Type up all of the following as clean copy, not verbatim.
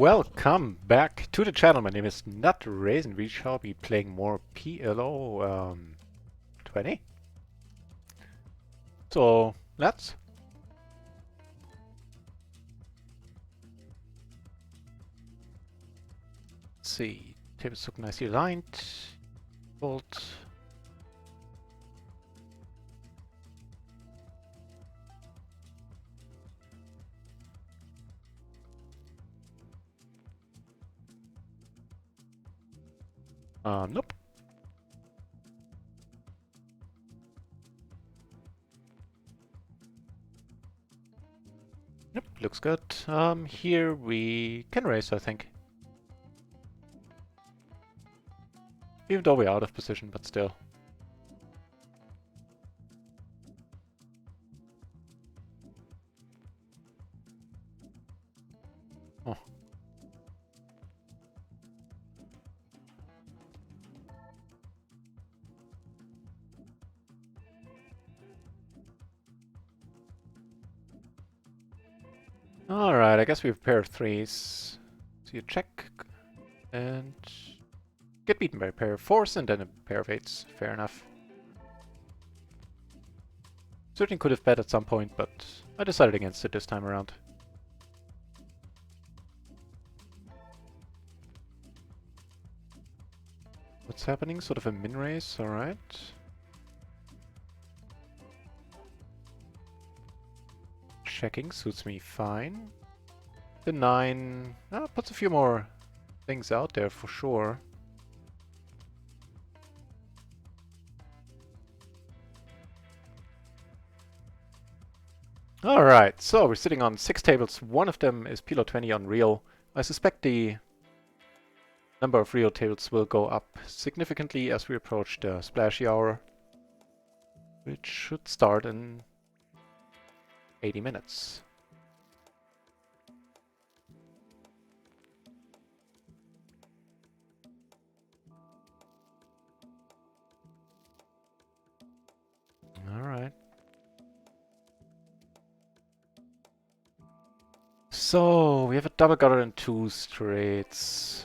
Welcome back to the channel. My name is NutRaisin. We shall be playing more PLO 20. So let's see. Tables look nicely aligned. Bolt. Nope. Nope, looks good. Here we can race, I think. Even though we're out of position, but still. Oh. Alright, I guess we have a pair of threes. So you check and get beaten by a pair of fours and then a pair of eights. Fair enough. Certainly could have bet at some point, but I decided against it this time around. What's happening? Sort of a min race, alright. Checking suits me fine. The 9 puts a few more things out there for sure. Alright, so we're sitting on 6 tables. One of them is PLO 20 on RIO. I suspect the number of RIO tables will go up significantly as we approach the splashy hour, which should start in 80 minutes. Alright. So, we have a double gutter and 2 straights.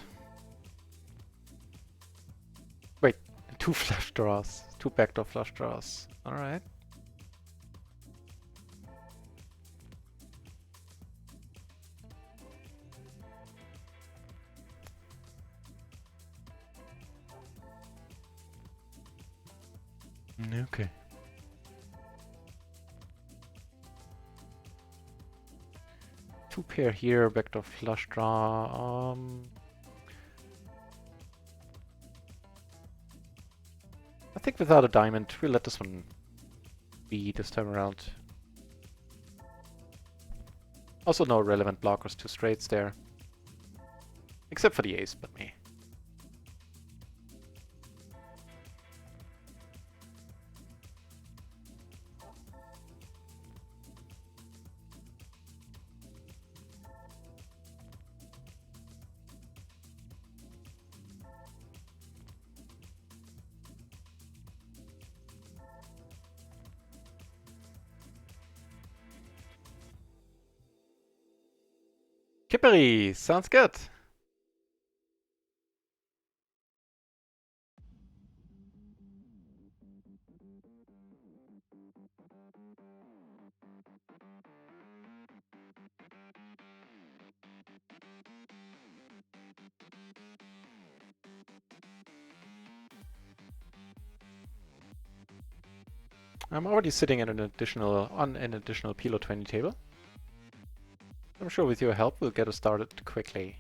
Wait, 2 flush draws. 2 backdoor flush draws. Alright. Okay. Two pair here, backdoor flush draw. I think without a diamond, we'll let this one be this time around. Also no relevant blockers, 2 straights there. Except for the ace, but me. Kippery! Sounds good! I'm already sitting at on an additional PLO 20 table. I'm sure with your help we'll get us started quickly.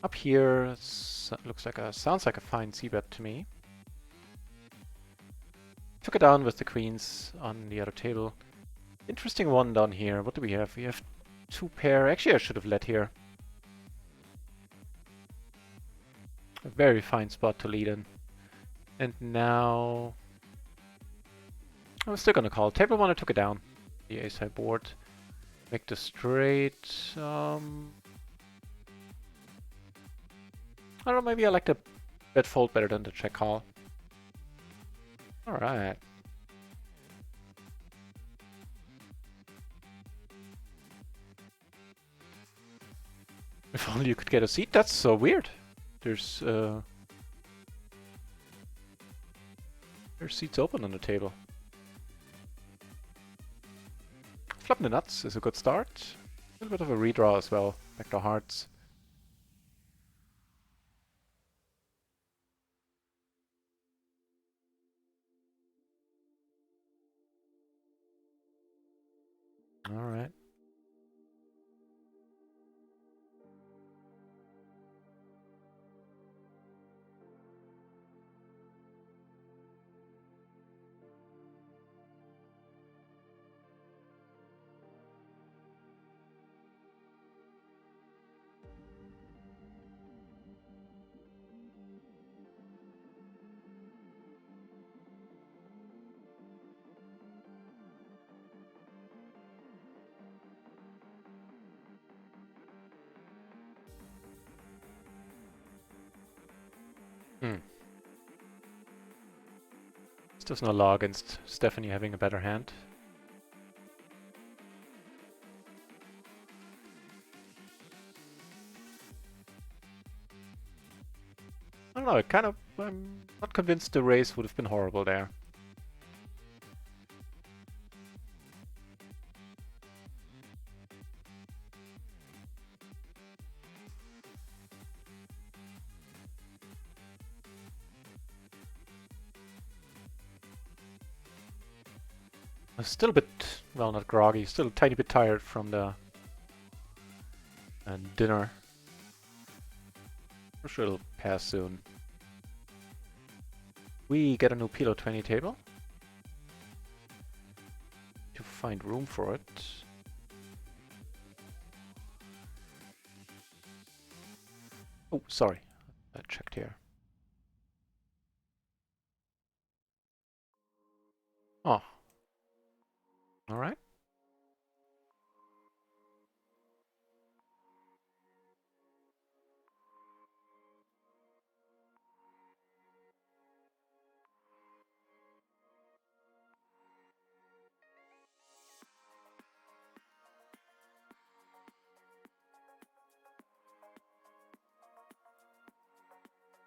Up here sounds like a fine c-bet to me. Took it down with the queens on the other table. Interesting one down here. What do we have? We have 2 pair. Actually, I should have led here. A very fine spot to lead in. And now I'm still gonna call. Table 1, I took it down. The ace-high board. Make the straight. I don't know, maybe I like the bet fold better than the check call. Alright. If only you could get a seat. That's so weird. There's seats open on the table. Flopping the nuts is a good start. A little bit of a redraw as well. Back to hearts. Alright. There's no law against Stephanie having a better hand. I don't know, I'm not convinced the race would have been horrible there. I'm still a bit, well, not groggy, still a tiny bit tired from the dinner. I'm sure it'll pass soon. We get a new PLO 20 table. To find room for it. Oh, sorry. I checked here. Oh. Alright.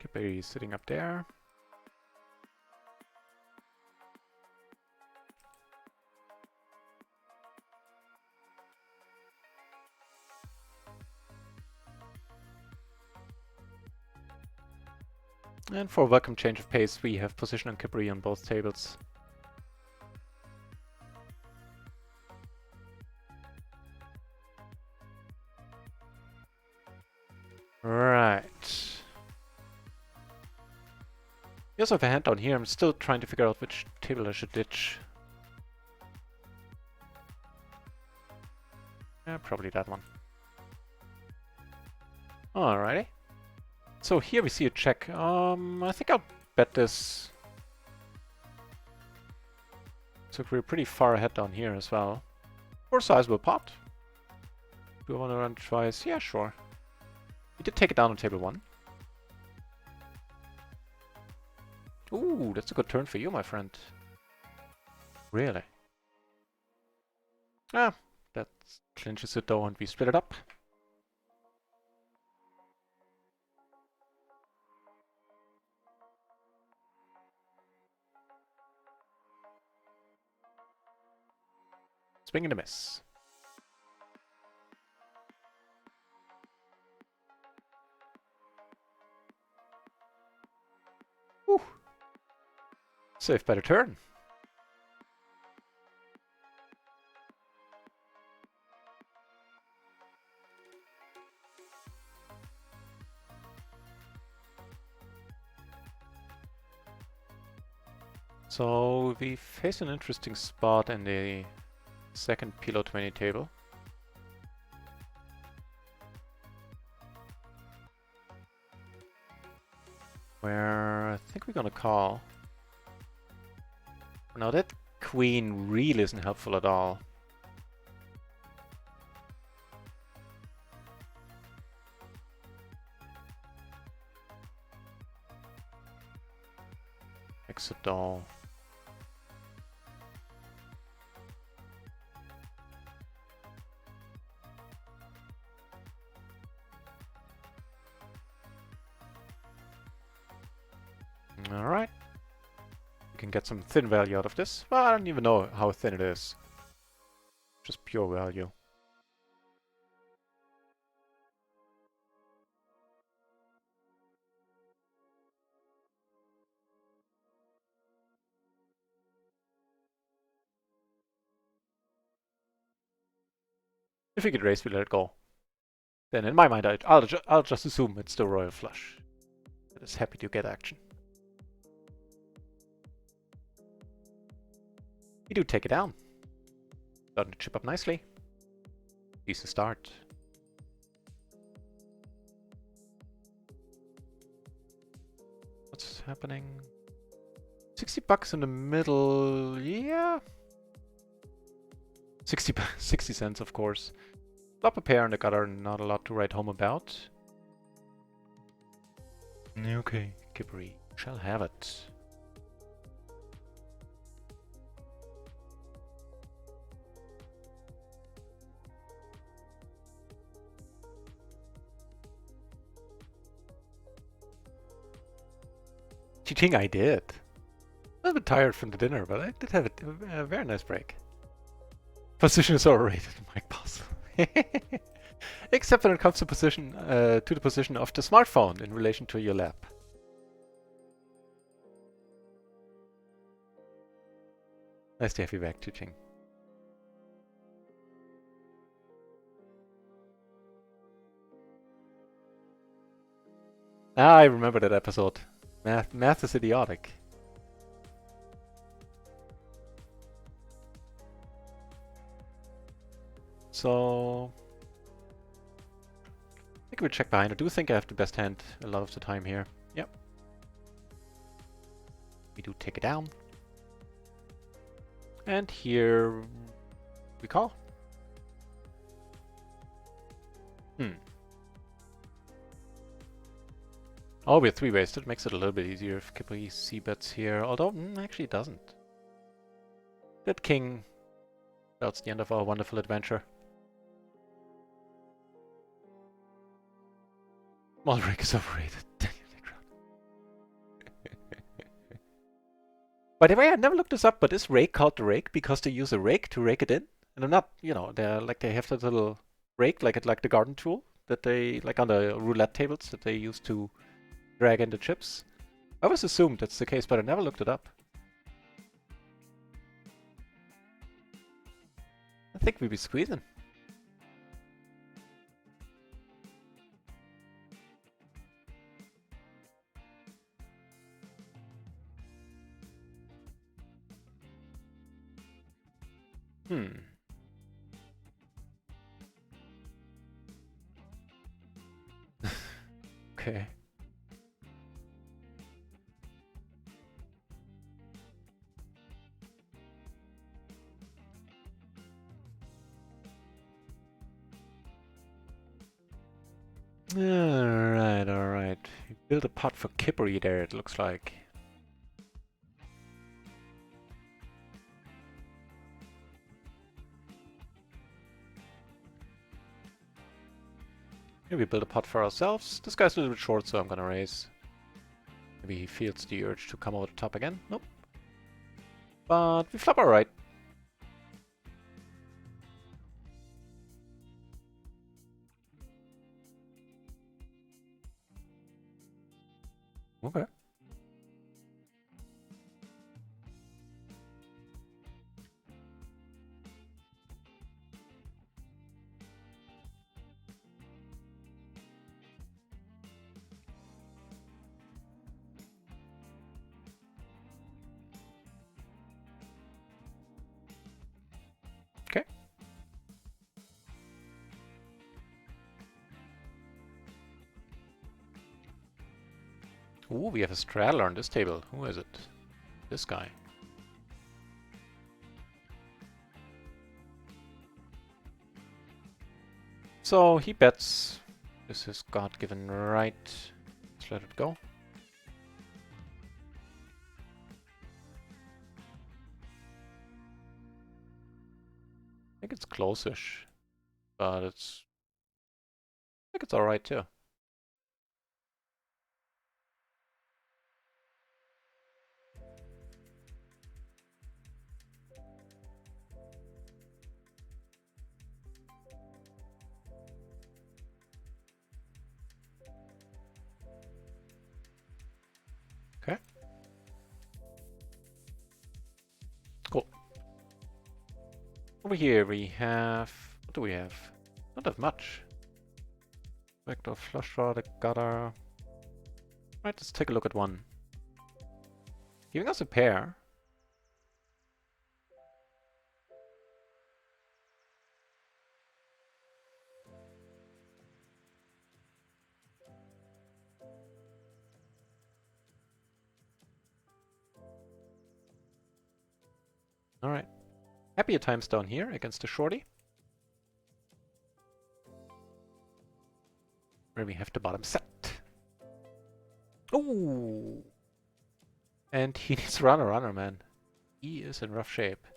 Kipper sitting up there. And for a welcome change of pace, we have position and Kipper on both tables. Right. We also have a hand down here. I'm still trying to figure out which table I should ditch. Yeah, probably that one. Alrighty. So here we see a check. I think I'll bet this. So we're pretty far ahead down here as well. For a sizable pot. Do I want to run twice? Yeah, sure. We did take it down on table 1. Ooh, that's a good turn for you, my friend. Really? Ah, that clinches it though, and we split it up. Swing and a miss. Whew. Saved by the turn. So we face an interesting spot in the second PLO 20 table. Where I think we're gonna call. Now that queen really isn't helpful at all. Exit all. can get some thin value out of this. Well, I don't even know how thin it is. Just pure value. If we get raised, we let it go. Then in my mind, I'll just assume it's the royal flush. That is happy to get action. We do take it down. Starting to chip up nicely. Decent start. What's happening? 60 bucks in the middle, yeah. 60 cents, of course. Flop a pair in the gutter, not a lot to write home about. Okay, Kippery shall have it. Teaching I did. A little bit tired from the dinner, but I did have a very nice break. Position is overrated, Mike Boss. Except when it comes to the position of the smartphone in relation to your lap. Nice to have you back, teaching. Ah, I remember that episode. Math is idiotic. So I think we check behind. I do think I have the best hand a lot of the time here. Yep. We do take it down. And here we call. Oh, we have 3 ways. That makes it a little bit easier if Kippery c-bets here. Although, actually it doesn't. That king. That's the end of our wonderful adventure. Small rake is overrated. By the way, I never looked this up, but is rake called the rake because they use a rake to rake it in? And I'm not, you know, they have that little rake, like the garden tool that they, like on the roulette tables that they use to drag in the chips. I always assumed that's the case, but I never looked it up. I think we'd be squeezing. Okay. Alright, alright. You build a pot for Kippery there, it looks like. Here we build a pot for ourselves. This guy's a little bit short, so I'm gonna raise. Maybe he feels the urge to come over the top again. Nope. But we flop alright. Okay. Okay. Ooh, we have a straddler on this table. Who is it? This guy. So he bets. This is God-given right. Let's let it go. I think it's close-ish, but I think it's alright too. Over here we have... What do we have? Not that much. Vector, flush draw, the gutter. Right, let's take a look at one. Giving us a pair. Alright. Happier times down here against the shorty. Where we have the bottom set. Oh! And he needs runner, man. He is in rough shape.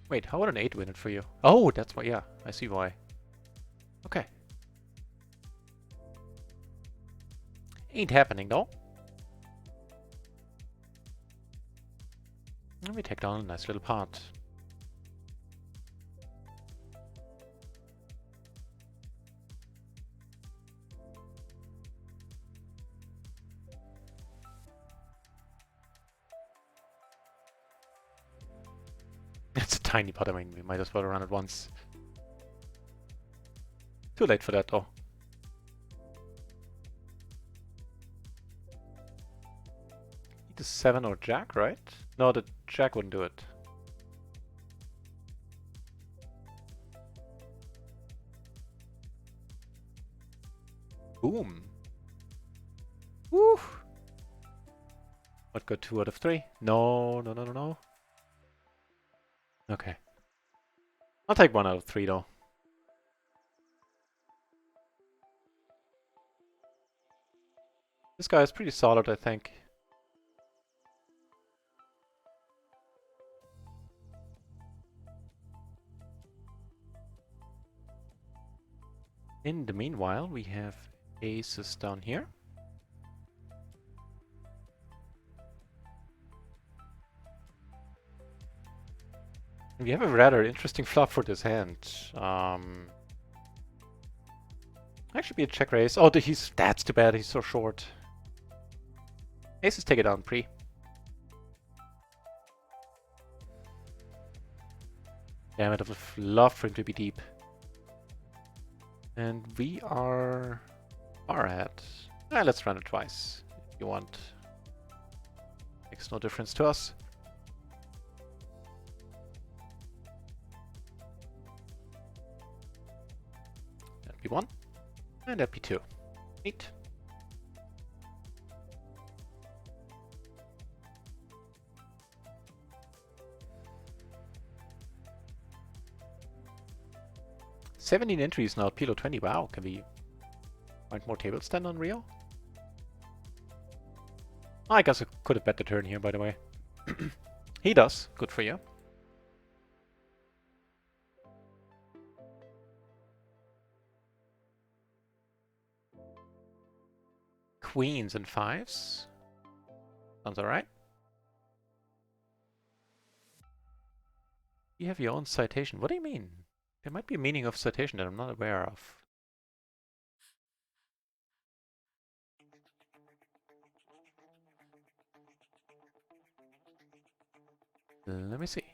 Wait, how would an 8 win it for you? Oh, that's why, yeah, I see why. Okay. Ain't happening though. Let me take down a nice little part. It's a tiny pot, I mean, we might as well run it once. Too late for that though. Need a 7 or jack, right? No, the jack wouldn't do it. Boom. Woo! What got 2 out of 3? No, no, no, no, no. Okay. I'll take 1 out of 3 though. This guy is pretty solid, I think. In the meanwhile, we have aces down here. We have a rather interesting flop for this hand. Actually be a check raise. Oh, that's too bad, he's so short. Aces take it down pre. Damn it, I would love for him to be deep. And we are far ahead. Let's run it twice, if you want. Makes no difference to us. That'd be 1. And that'd be 2. 8. "17 entries now at PLO 20. Wow, can we find more tables then on RIO? I guess I could have bet the turn here, by the way. He does. Good for you. Queens and 5s. Sounds alright. You have your own citation. What do you mean? There might be a meaning of citation that I'm not aware of. Let me see.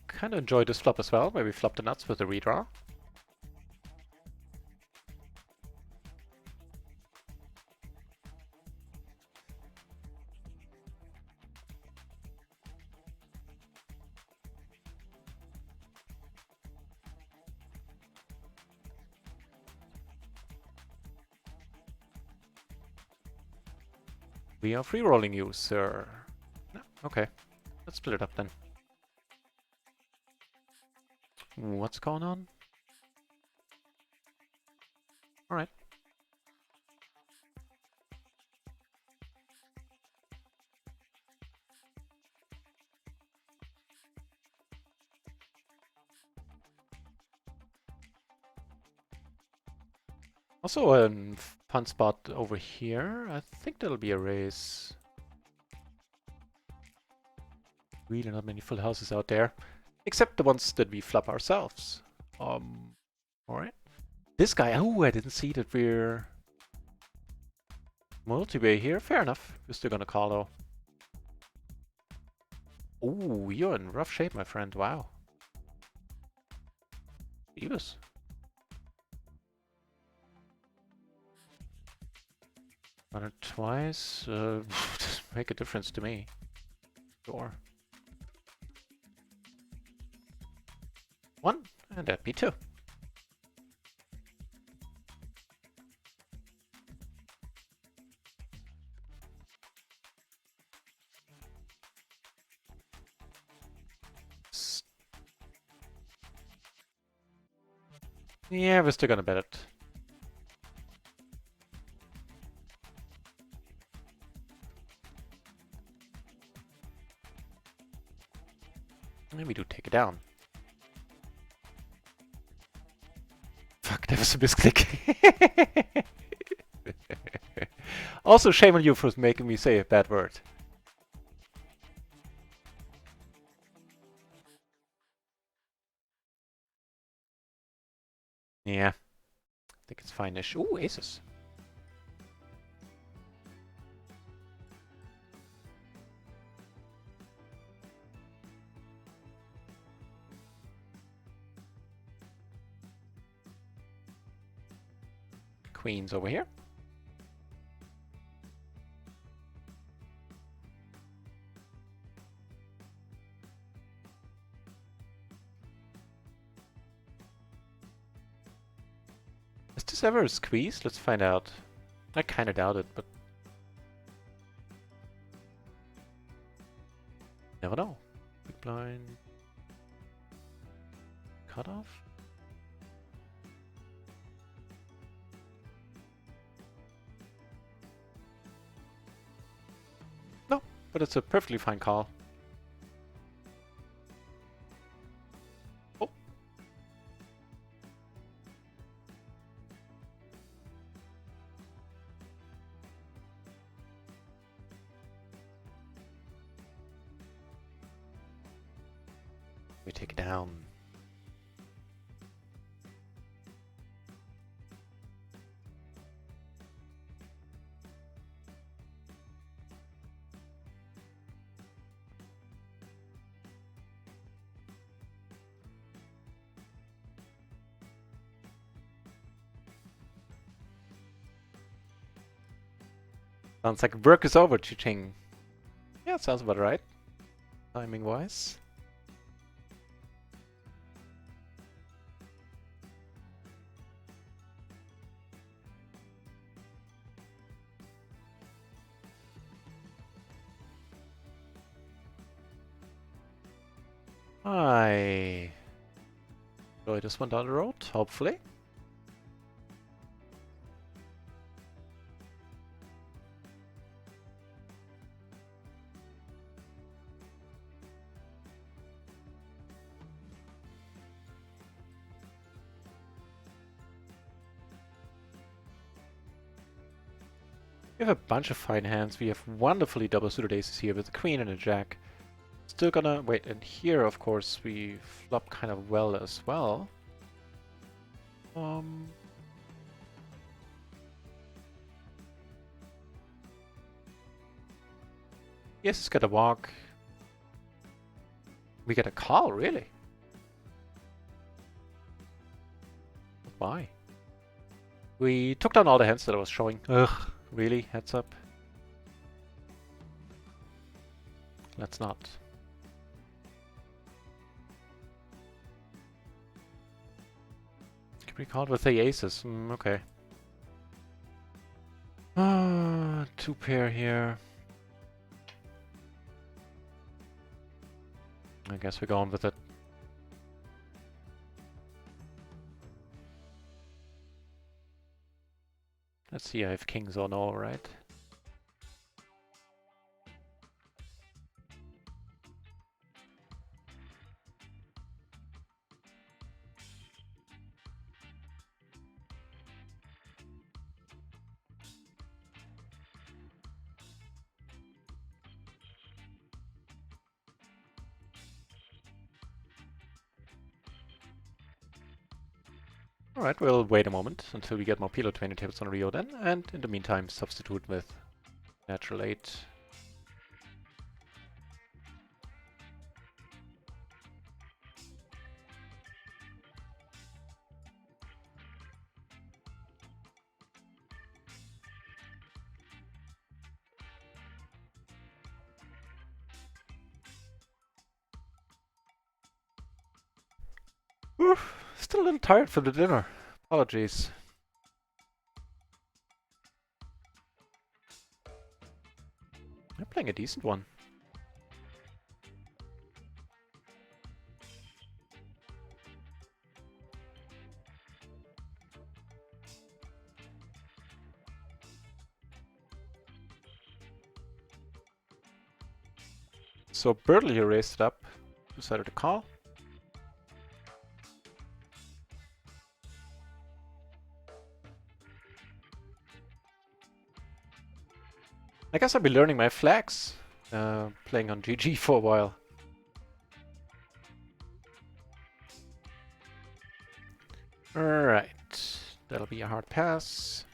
Kinda enjoy this flop as well, where we flop the nuts with the redraw. We are free rolling you, sir. No, okay. Let's split it up then. What's going on? Alright. Also a fun spot over here. I think that'll be a raise. Really not many full houses out there. Except the ones that we flop ourselves. Alright. This guy, oh, I didn't see that we're multi-bay here. Fair enough. We're still gonna call though. Ooh, you're in rough shape, my friend. Wow. Beavis. Run it twice. Doesn't make a difference to me. Sure. One, and that'd be two. Yeah, we're still gonna bet it. And we do take it down. Fuck, that was a misclick. Also, shame on you for making me say a bad word. Yeah. I think it's fine-ish. Ooh, aces. Queens over here. Is this ever a squeeze? Let's find out. I kind of doubt it, but never know. Big blind. Cut off? No, but it's a perfectly fine call. Oh. We take it down. Sounds like work is over, Chi-Ching. Yeah, sounds about right. Timing-wise. I enjoy this one down the road, hopefully. We have a bunch of fine hands. We have wonderfully double suited aces here with a queen and a jack. Still gonna wait, and here of course we flop kind of well as well. Yes, it's got a walk. We get a call, really? Why? We took down all the hands that I was showing. Ugh, really? Heads up. Let's not. Can we call it with the aces? Okay. Two pair here. I guess we're going with it. Let's see, I have kings or no, right? Alright, we'll wait a moment until we get more PLO 20 tables on Rio then, and in the meantime substitute with natural 8. Oof, still a little tired for the dinner. Apologies. I'm playing a decent one. So Bertle here raised it up, decided to call. I guess I'll be learning my flags, playing on GG for a while. Alright, that'll be a hard pass.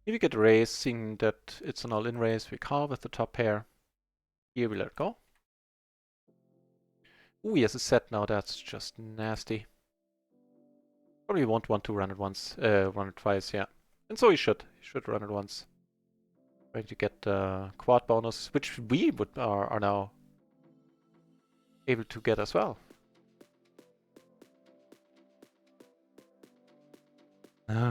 If we get raised, seeing that it's an all-in raise, we call with the top pair. Here we let it go. Ooh, he has a set now, that's just nasty. Probably won't want to run it once, run it twice, yeah. And so he should run it once. Trying to get the quad bonus, which we are now able to get as well.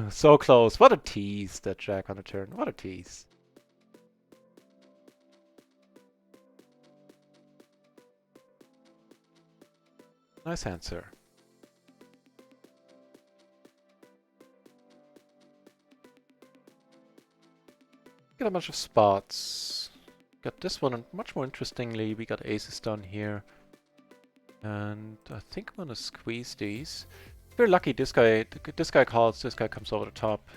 So close. What a tease, that jack on the turn. What a tease. Nice answer. Get a bunch of spots. Got this one, and much more interestingly, we got aces down here. And I think I'm gonna squeeze these. If we're lucky, this guy calls, this guy comes over the top.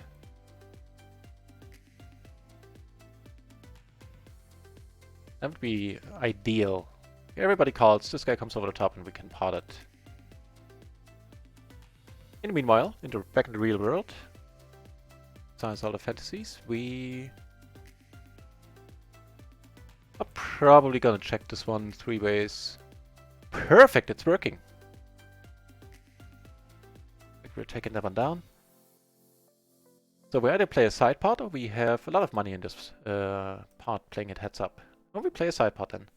That would be ideal. Everybody calls, this guy comes over the top and we can pot it. In the meanwhile, back in the real world, besides all the fantasies, we are probably gonna check this one 3 ways. Perfect, it's working. We're taking that one down. So we either play a side pot or we have a lot of money in this pot playing it heads up. Well, we play a side pot then.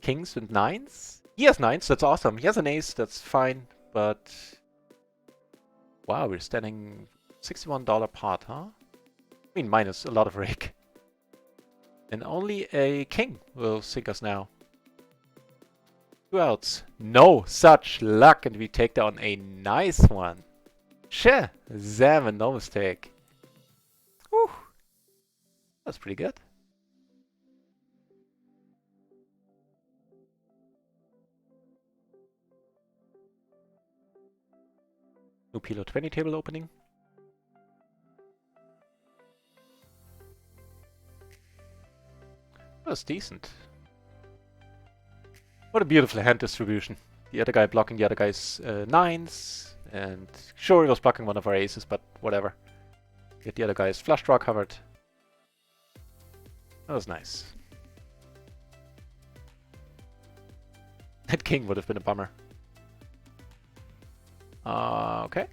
Kings and nines? He has nines, that's awesome. He has an ace, that's fine, but... Wow, we're standing $61 pot, huh? I mean, minus a lot of rake. And only a king will sink us now. 2 outs. No such luck, and we take down a nice one. Sheh, Zaman, no mistake. Whew. That's pretty good. New PLO 20 table opening. That's decent. What a beautiful hand distribution. The other guy blocking the other guy's nines. And sure, he was blocking one of our aces, but whatever. Get the other guy's flush draw covered. That was nice. That king would have been a bummer. Okay.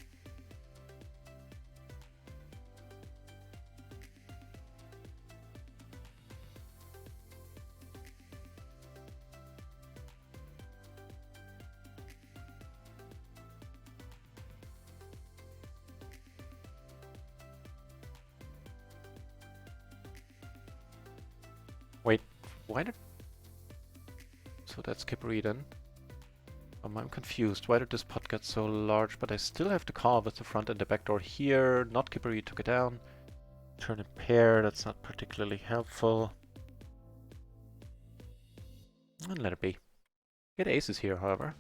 Wait, why did... So that's Kippery then. I'm confused. Why did this pot get so large? But I still have to call with the front and the back door here. Not Kippery took it down. Turn a pair, that's not particularly helpful. And let it be. Get aces here, however.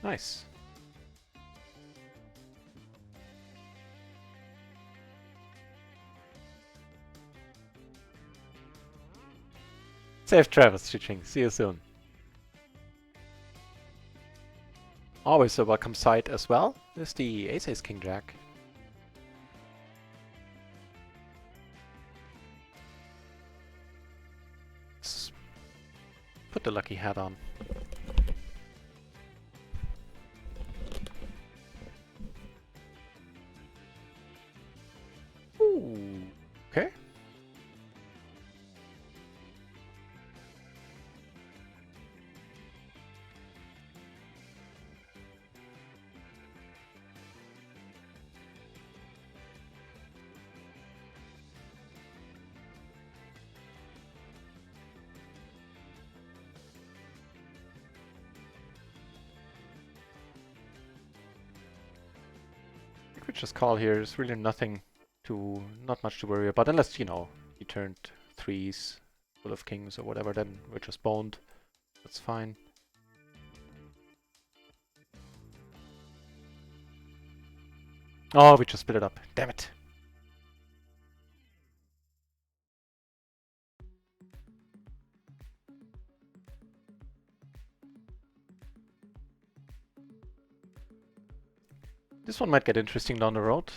Nice. Safe travels, Chiching. See you soon. Always a welcome sight as well is the Ace King Jack. Let's put the lucky hat on. Ooh, okay. We just call here. There's really not much to worry about, unless, you know, he turned 3s full of kings or whatever, then we're just boned. That's fine. Oh, we just split it up. Damn it. This one might get interesting down the road.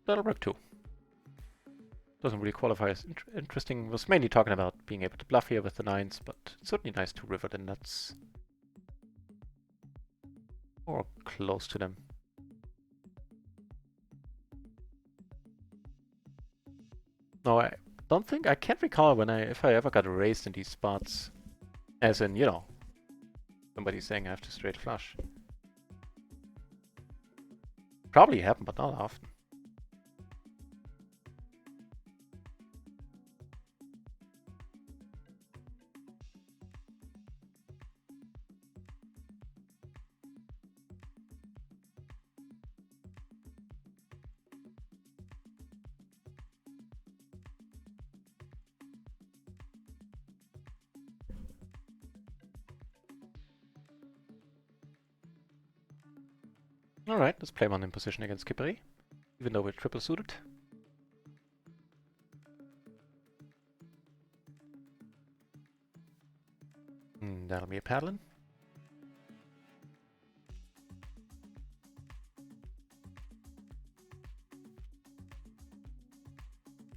That'll work too. Doesn't really qualify as interesting. Was mainly talking about being able to bluff here with the 9s, but it's certainly nice to river the nuts. Or close to them. No, I don't think, I can't recall if I ever got raised in these spots. As in, you know, somebody saying I have to straight flush. Probably happened, but not often. Alright, let's play one in position against Kippery, even though we're triple suited. That'll be a paddling.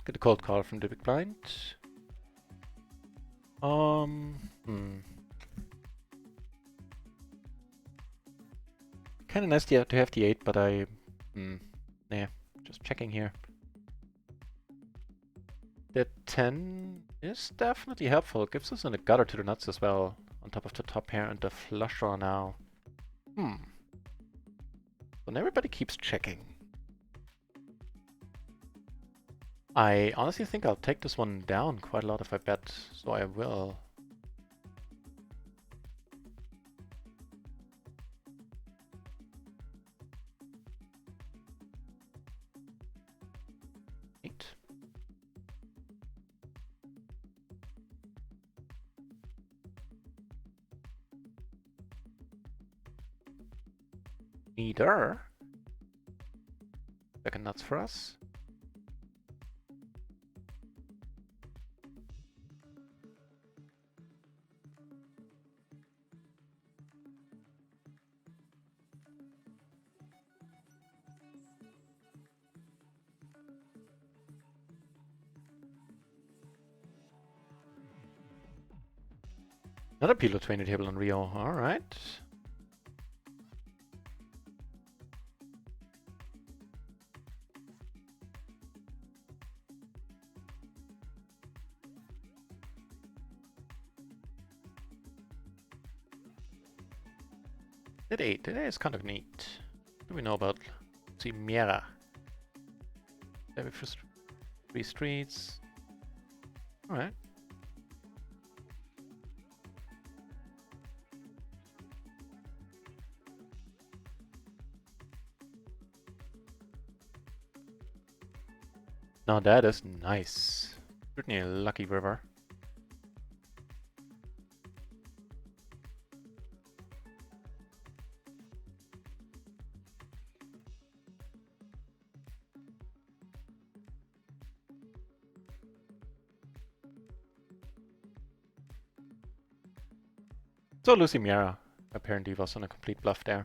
Get a cold call from the big blind. Kinda nice to have the 8, but nah, just checking here. The 10 is definitely helpful. It gives us a gutter to the nuts as well, on top of the top pair and the flush draw now. When everybody keeps checking. I honestly think I'll take this one down quite a lot if I bet, so I will. Neither. Second nuts for us. Another PLO 20 table on RIO. Alright. That 8. That is kind of neat. What do we know about Chimera? Every first 3 streets. Alright. Now that is nice. Certainly a lucky river. So Lucy Miara apparently was on a complete bluff there.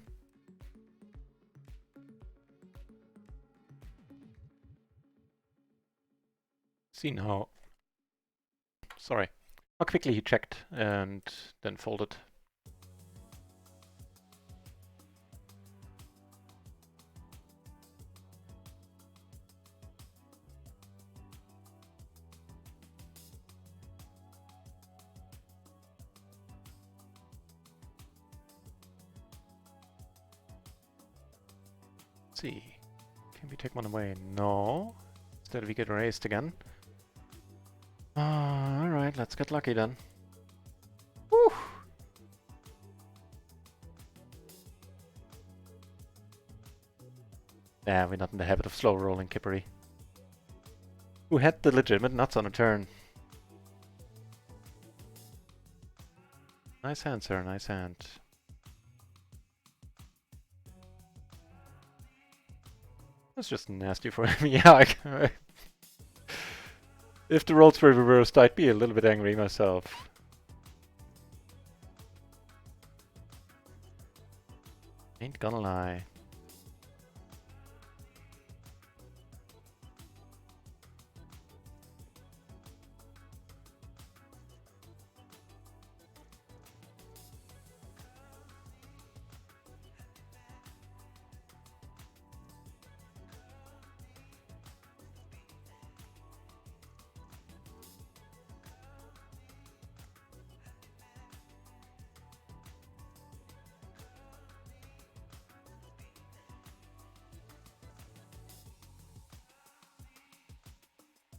See now. Sorry. How quickly he checked and then folded. Let's see. Can we take one away? No. Instead we get raised again. Alright, let's get lucky then. Whew. Yeah, we're not in the habit of slow rolling Kippery. Who had the legitimate nuts on a turn. Nice hand, sir, nice hand. That's just nasty for him. Yeah, if the roles were reversed, I'd be a little bit angry myself. Ain't gonna lie.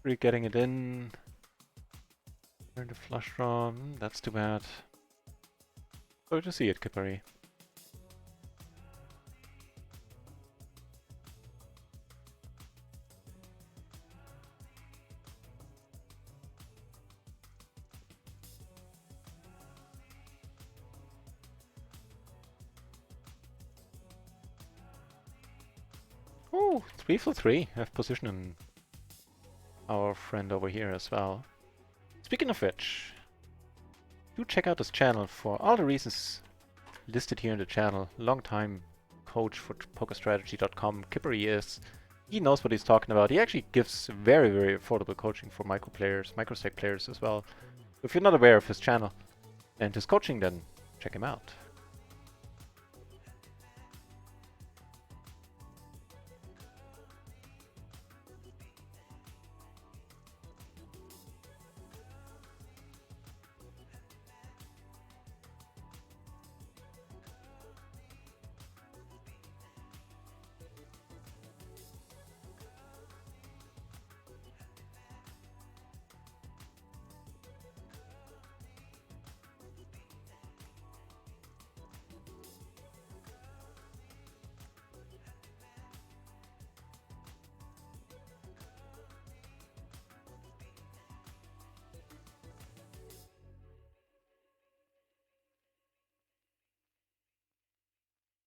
We're getting it in. Turn the flush draw. That's too bad. So to see it, Kippery. Oh, 3 for 3. Have position in our friend over here as well. Speaking of which, do check out this channel for all the reasons listed here in the channel. Long-time coach for pokerstrategy.com, Kippery is. He knows what he's talking about. He actually gives very, very affordable coaching for micro players, microstake players as well. If you're not aware of his channel and his coaching, then check him out.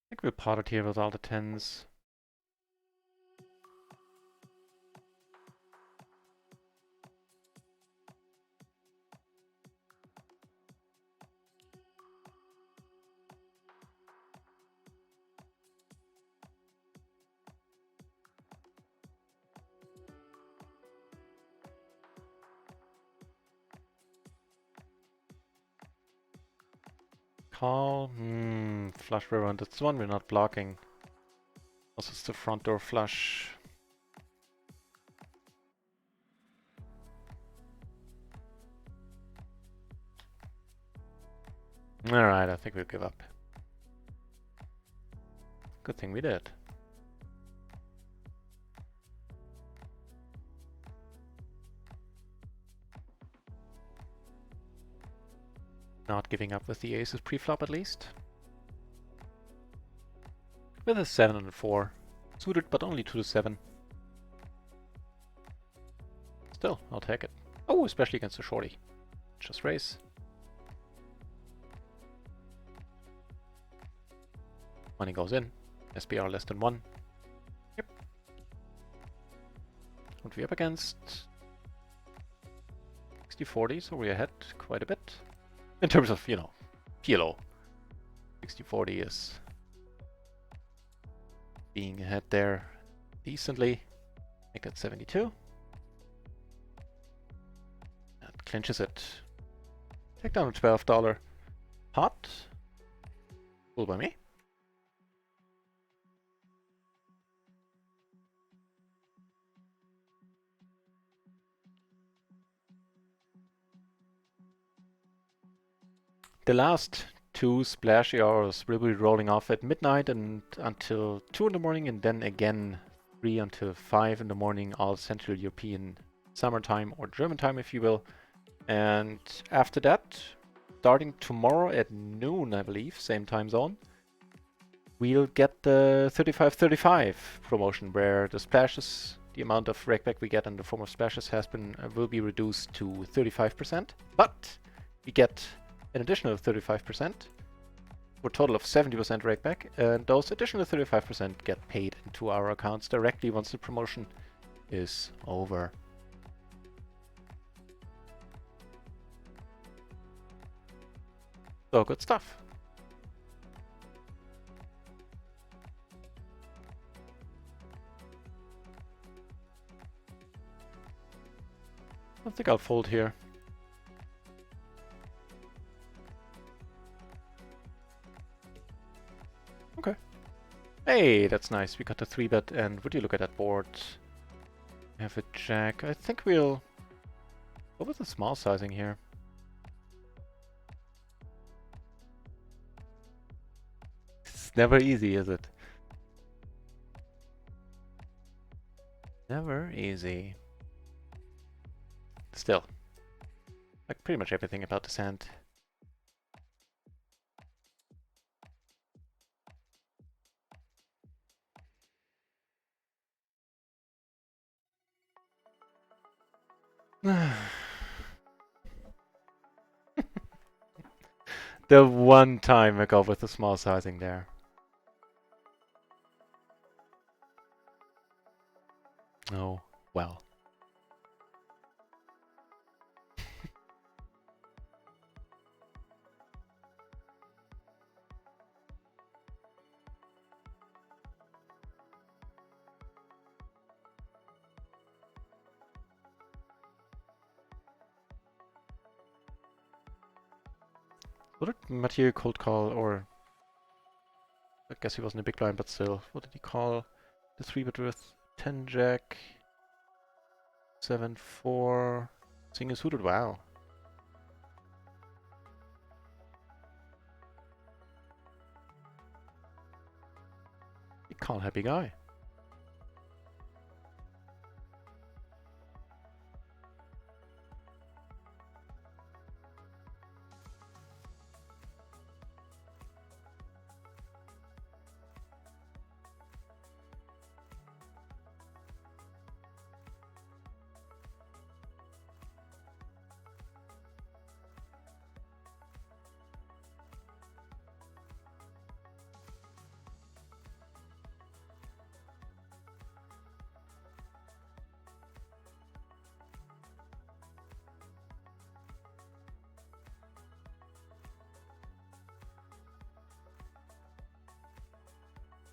I think we'll pot it here with all the 10s. Call. Flush river, and that's the one we're not blocking. Also, it's the front door flush. Alright, I think we'll give up. Good thing we did. Not giving up with the aces pre-flop at least. With a 7 and a 4. Suited, but only 2 to 7. Still, I'll take it. Oh, especially against a shorty. Just raise. Money goes in. SPR less than 1. Yep. What are we up against? 60-40, so we're ahead quite a bit. In terms of, you know, PLO. 6040 is being ahead there decently. Make that 72. That clinches it. Take down a $12. Hot. Cool by me. The last 2 splashy hours will be rolling off at midnight and until 2 in the morning, and then again 3 until 5 in the morning, all Central European summertime or German time, if you will. And after that, starting tomorrow at noon, I believe, same time zone, we'll get the 35-35 promotion, where the splashes, the amount of rakeback we get in the form of splashes will be reduced to 35%, but we get an additional 35% for a total of 70% rakeback, and those additional 35% get paid into our accounts directly once the promotion is over. So good stuff. I don't think I'll fold here. Okay. Hey, that's nice. We got the 3-bet, and would you look at that board? We have a jack. I think we'll go with the small sizing here. It's never easy, is it? Never easy. Still, like pretty much everything about this hand. The one time I go with the small sizing there. Oh, well. What did Mathieu cold call, or I guess he wasn't a big blind, but still, what did he call the 3-bet with? 10 jack, 7-4, king is suited. Wow. Big call, happy guy.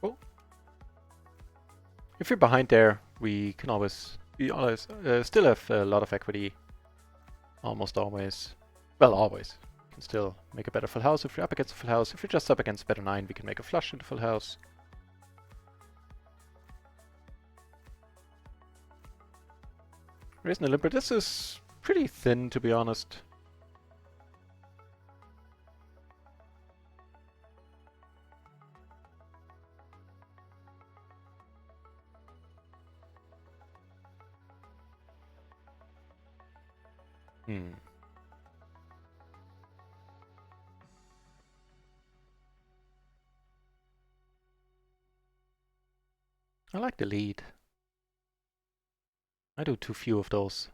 Oh. If you're behind there, we still have a lot of equity. Almost always. Well, always. We can still make a better full house if you're up against a full house. If you're just up against better 9, we can make a flush into full house. Raising a limper. This is pretty thin, to be honest. I like the lead. I do too few of those.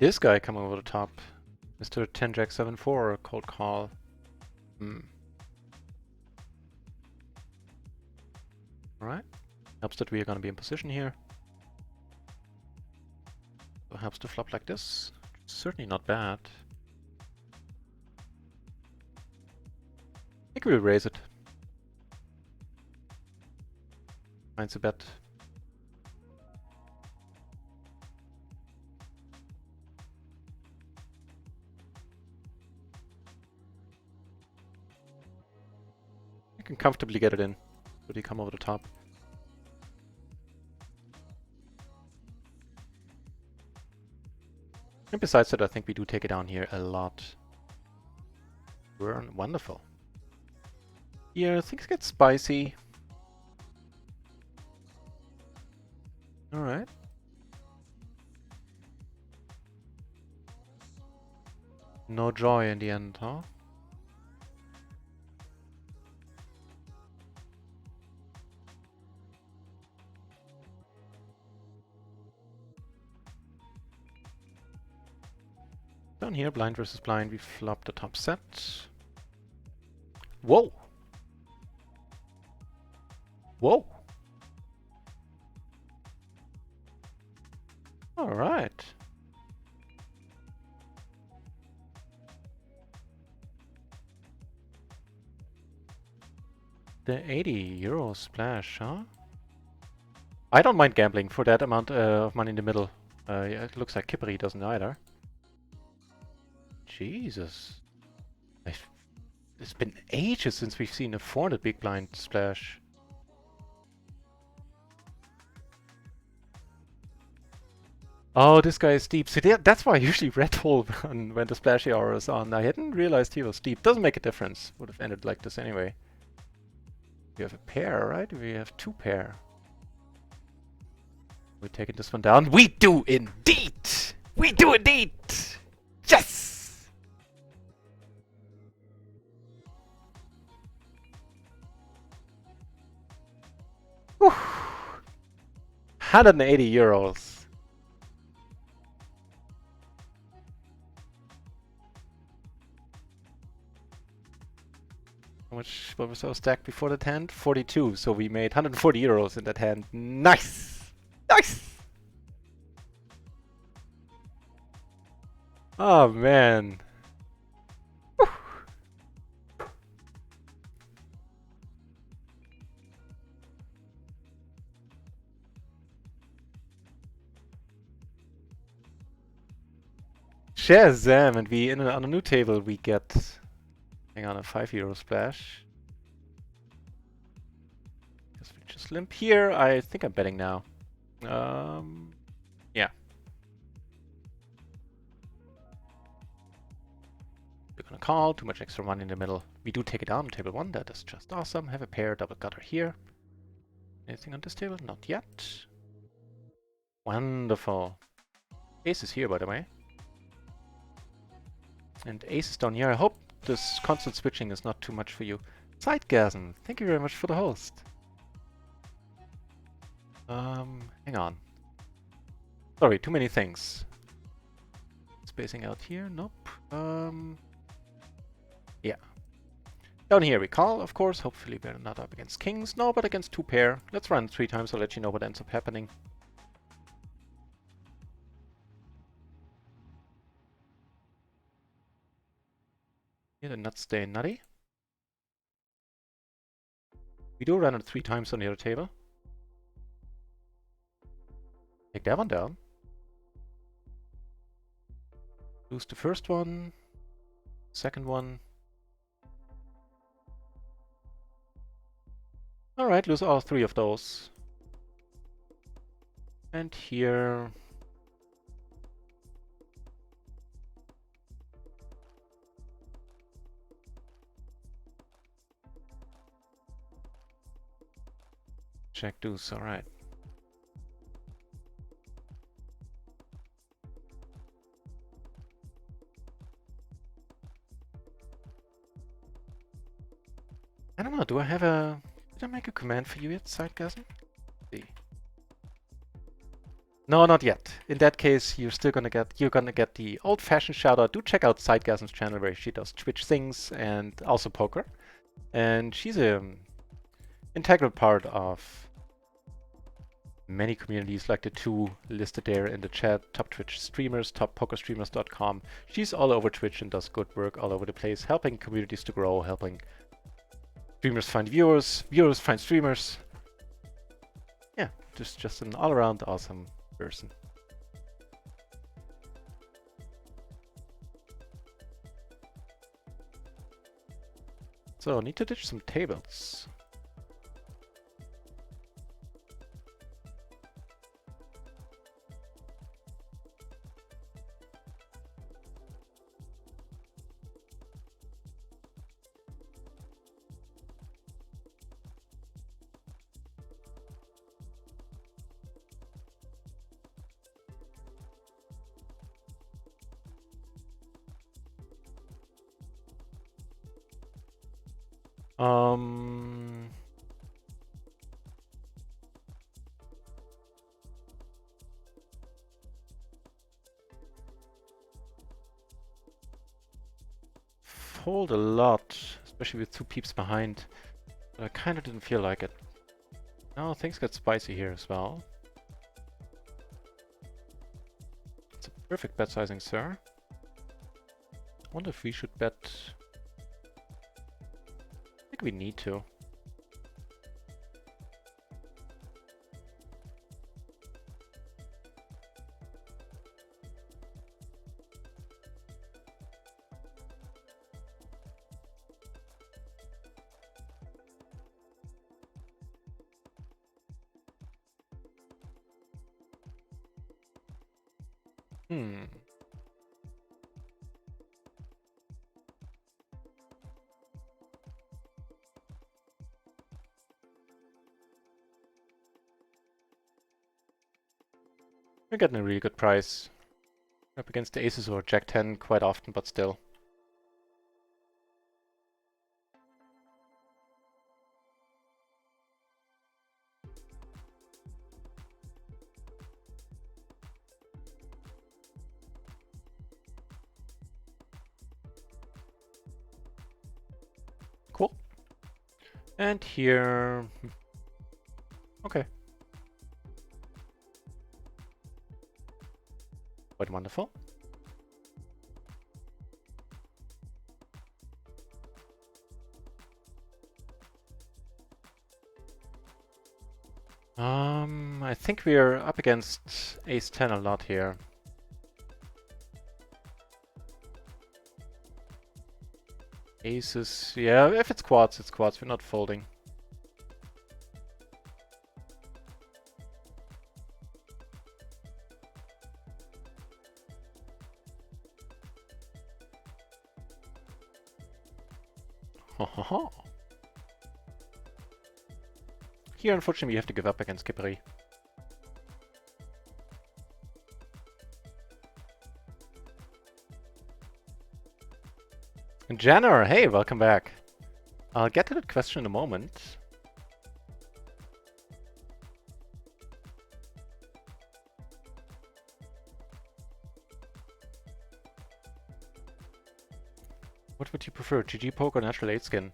This guy coming over the top. Mr. 10 Jack 7-4 cold call. Alright. Helps that we are gonna be in position here. So helps to flop like this. Certainly not bad. I think we'll raise it. Finds a bet. I can comfortably get it in. Would he come over the top? And besides that, I think we do take it down here a lot. We're wonderful. Here, things get spicy. Alright. No joy in the end, huh? Down here, blind versus blind, we flop the top set. Whoa! Whoa! Alright. The 80 euro splash, huh? I don't mind gambling for that amount of money in the middle. Yeah, it looks like Kippery doesn't either. Jesus. It's been ages since we've seen a 400 big blind splash. Oh, this guy is deep. See, that's why I usually red roll when the splashy hour is on. I hadn't realized he was deep. Doesn't make a difference. Would have ended like this anyway. We have a pair, right? We have two pair. We're taking this one down. We do indeed! We do indeed! Yes! Whew. 180 euros. How much was our stack before that hand? 42, so we made 140 euros in that hand. Nice! Nice! Oh man. Whew. Shazam! And we on a new table we get, hang on, a 5 euro splash. Guess we just limp here. I think I'm betting now. Yeah. We're gonna call, too much extra money in the middle. We do take it down on table 1, that is just awesome. Have a pair, double gutter here. Anything on this table? Not yet. Wonderful. Ace is here, by the way. And ace is down here. I hope this constant switching is not too much for you. Sidegasm, thank you very much for the host. Hang on. Sorry, too many things. Spacing out here, nope. Yeah. Down here we call, of course. Hopefully we're not up against kings. No, but against two pair. Let's run 3 times, I'll let you know what ends up happening. Here the nuts stay nutty. We do run it 3 times on the other table. Take that one down. Lose the first one. Second one. Alright, lose all 3 of those. And here... check deuce, alright. I don't know, do I have a... Did I make a command for you yet, Sidegasm? See. No, not yet. In that case, you're gonna get the old-fashioned shout out. Do check out Sidegasm's channel where she does Twitch things and also poker. And she's a integral part of many communities like the two listed there in the chat, top Twitch streamers, toppokerstreamers.com. She's all over Twitch and does good work all over the place, helping communities to grow, helping streamers find viewers, viewers find streamers. Yeah, just an all-around awesome person. So, need to ditch some tables. Fold a lot, especially with two peeps behind. But I kind of didn't feel like it. Now things get spicy here as well. It's a perfect bet sizing, sir. I wonder if we should bet. I think we need to. We're getting a really good price. Up against the aces or Jack 10 quite often, but still. Cool. And here... Okay. Quite wonderful. I think we're up against ace 10 a lot here. Aces, yeah, if it's quads, it's quads. We're not folding. Here, unfortunately, we have to give up against Kipri. Janner, hey, welcome back. I'll get to that question in a moment. What would you prefer, GG poke or natural 8 skin?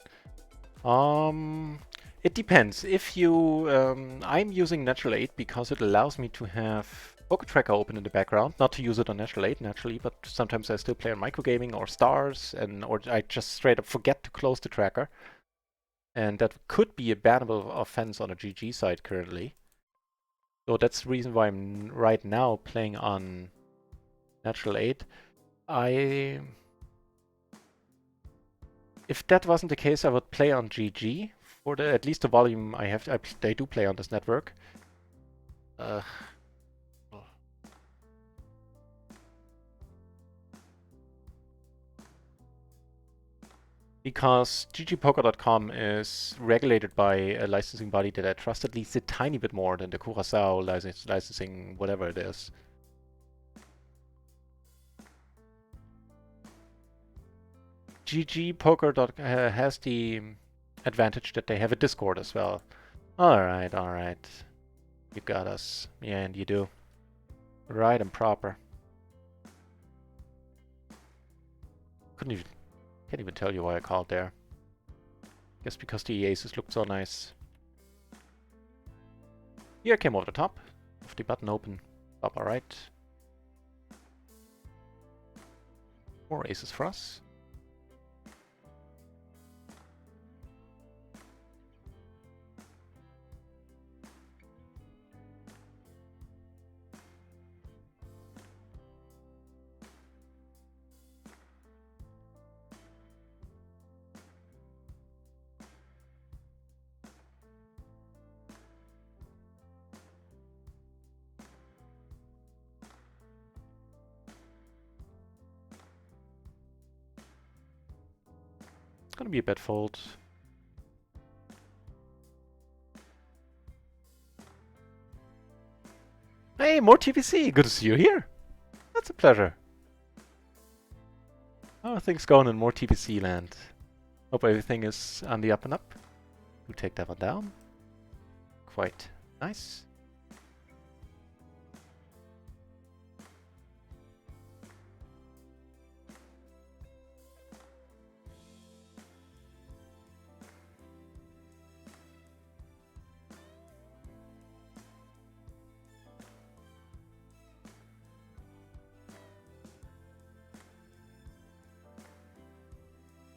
It depends. If you, I'm using natural 8 because it allows me to have Poker Tracker open in the background. Not to use it on natural 8 naturally, but sometimes I still play on microgaming or stars, or I just straight up forget to close the tracker. And that could be a bannable offense on a GG side currently. So that's the reason why I'm right now playing on natural 8. If that wasn't the case, I would play on GG for the at least the volume I have. I do play on this network. Because ggpoker.com is regulated by a licensing body that I trust at least a tiny bit more than the Curaçao licensing, whatever it is. ggpoker has the advantage that they have a Discord as well. Alright, alright. You got us. Yeah, and you do. Right and proper. Can't even tell you why I called there. Guess because the aces looked so nice. Here came over the top of the button open. Upper right. More aces for us. It's gonna be a bad fold. Hey, more TVC! Good to see you here! That's a pleasure. How are things going in more TVC land? Hope everything is on the up and up. We'll take that one down. Quite nice.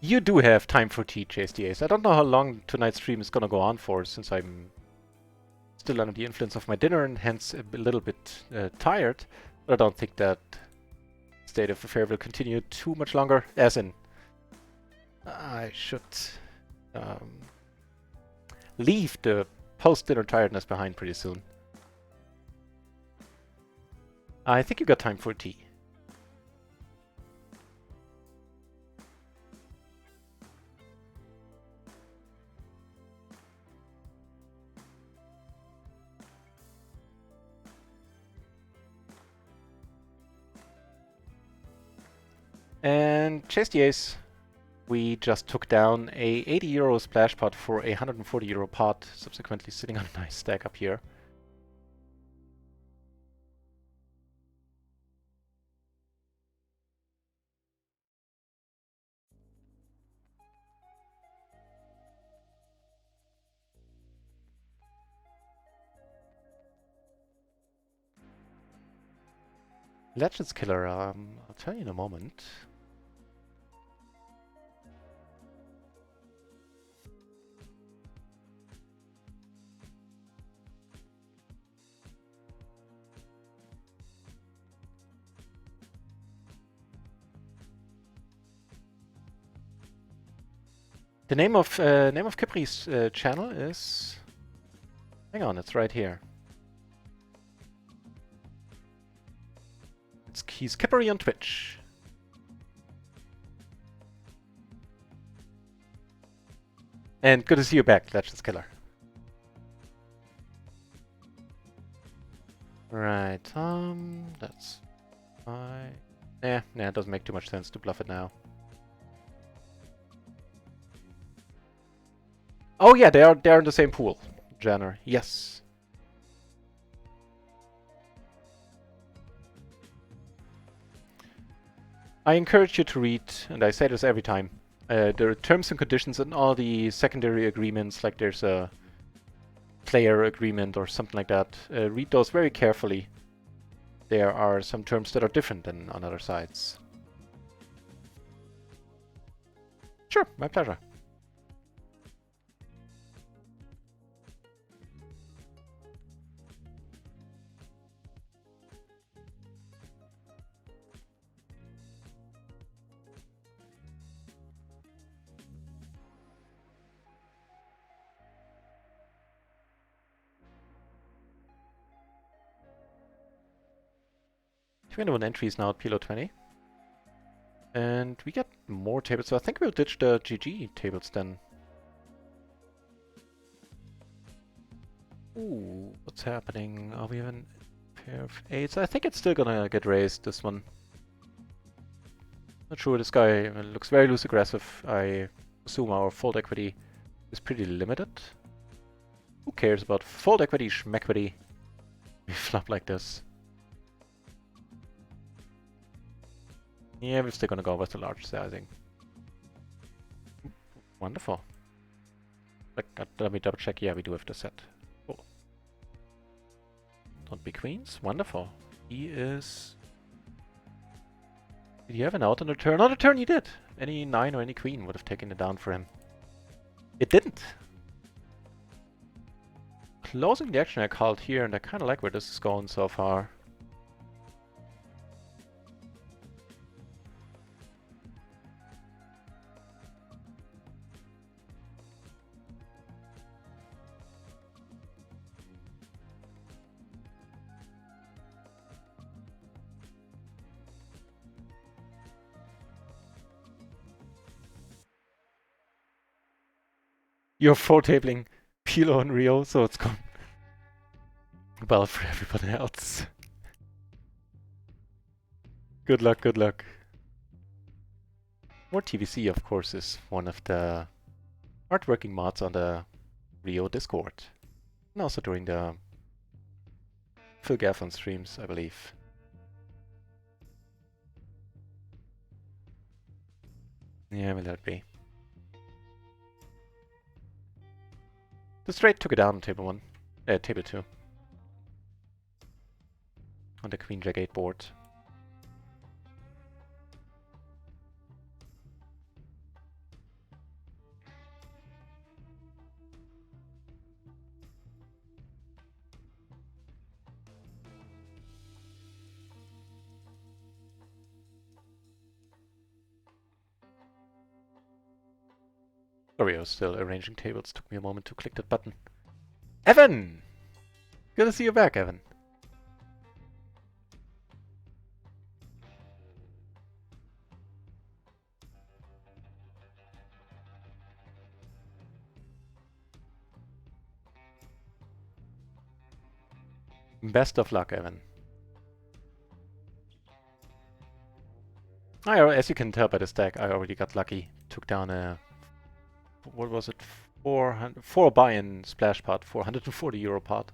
You do have time for tea, JSDAs. I don't know how long tonight's stream is gonna go on for, since I'm still under the influence of my dinner and hence a little bit tired. But I don't think that state of affair will continue too much longer. As in, I should leave the post-dinner tiredness behind pretty soon. I think you got time for tea. And chase the ace. We just took down a 80 euro splash pot for a 140 euro pot, subsequently sitting on a nice stack up here. Legends Killer, I'll tell you in a moment. The name of Kipri's channel is... Hang on, it's right here. He's Kipri on Twitch. And good to see you back, Legends Killer. Right, that's fine. Nah, it doesn't make too much sense to bluff it now. Oh yeah, they're in the same pool, Janner. Yes. I encourage you to read, and I say this every time, the terms and conditions and all the secondary agreements, like there's a player agreement or something like that. Read those very carefully. There are some terms that are different than on other sites. Sure, my pleasure. Twenty-one entries now at PLO 20. And we get more tables, so I think we'll ditch the GG tables then. Ooh, what's happening? Are we having a pair of eights? I think it's still gonna get raised, this one. Not sure, this guy looks very loose aggressive. I assume our fold equity is pretty limited. Who cares about fold equity, schmequity? We flop like this. Yeah, we're still gonna go with the large sizing. Wonderful. Let me double check. Yeah, we do have the set. Cool. Don't be queens. Wonderful. He is... Did he have an out on the turn? On the turn he did! Any 9 or any queen would have taken it down for him. It didn't! Closing the action I called here, and I kinda like where this is going so far. You're full tabling PLO and RIO, so it's gone well for everybody else. Good luck, good luck. More TVC, of course, is one of the hardworking mods on the RIO Discord. And also during the Phil Gaffron streams, I believe. Yeah, will that be? The straight took it down on table 1. Table 2. On the Queen Jack 8 board. Sorry, I was still arranging tables. Took me a moment to click that button. Evan! Good to see you back, Evan. Best of luck, Evan. As you can tell by the stack, I already got lucky. Took down a... What was it? 4 buy-in splash pot, €440 pot.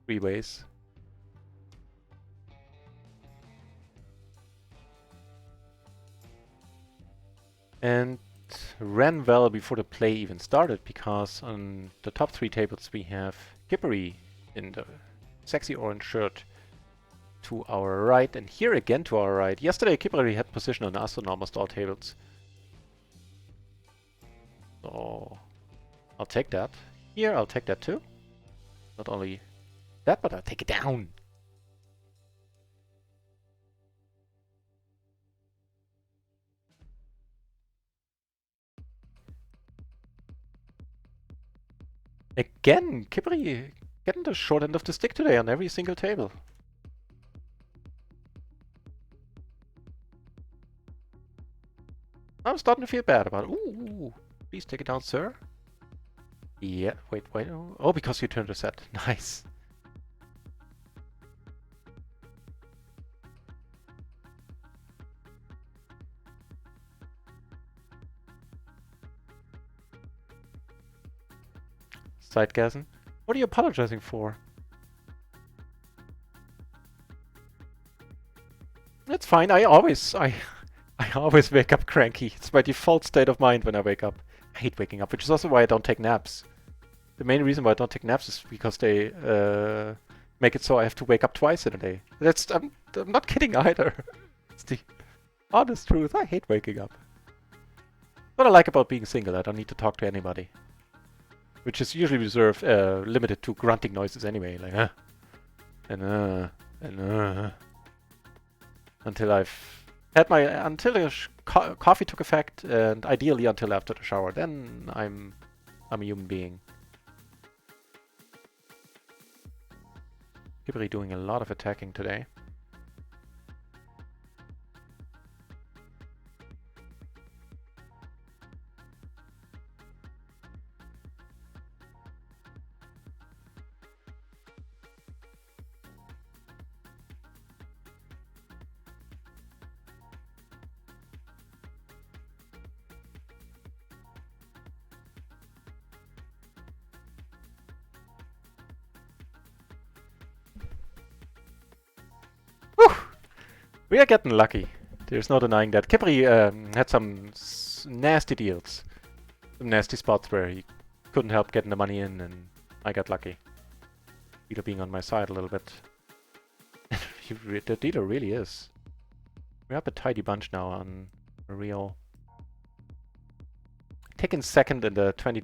3 ways. And ran well before the play even started, because on the top 3 tables we have Kippery in the sexy orange shirt to our right, and here again to our right. Yesterday Kippery had position on us on almost all tables. So I'll take that. Here I'll take that too. Not only that, but I'll take it down. Again, Kippery getting the short end of the stick today on every single table. I'm starting to feel bad about it. Ooh, please take it down, sir. Yeah, wait. Oh, because you turned a set. Nice. Sidegasm? What are you apologizing for? That's fine. I always wake up cranky. It's my default state of mind when I wake up. I hate waking up, which is also why I don't take naps. The main reason why I don't take naps is because they make it so I have to wake up twice in a day. I'm not kidding either. It's the honest truth. I hate waking up. What I like about being single, I don't need to talk to anybody. Which is usually reserved, limited to grunting noises anyway, like until I've had until the coffee took effect, and ideally until after the shower. Then I'm a human being. Kippery doing a lot of attacking today. We are getting lucky. There's no denying that. Kipri had some nasty deals. Some nasty spots where he couldn't help getting the money in, and I got lucky. Dealer being on my side a little bit. The dealer really is. We're up a tidy bunch now on RIO. Taking second in the 20...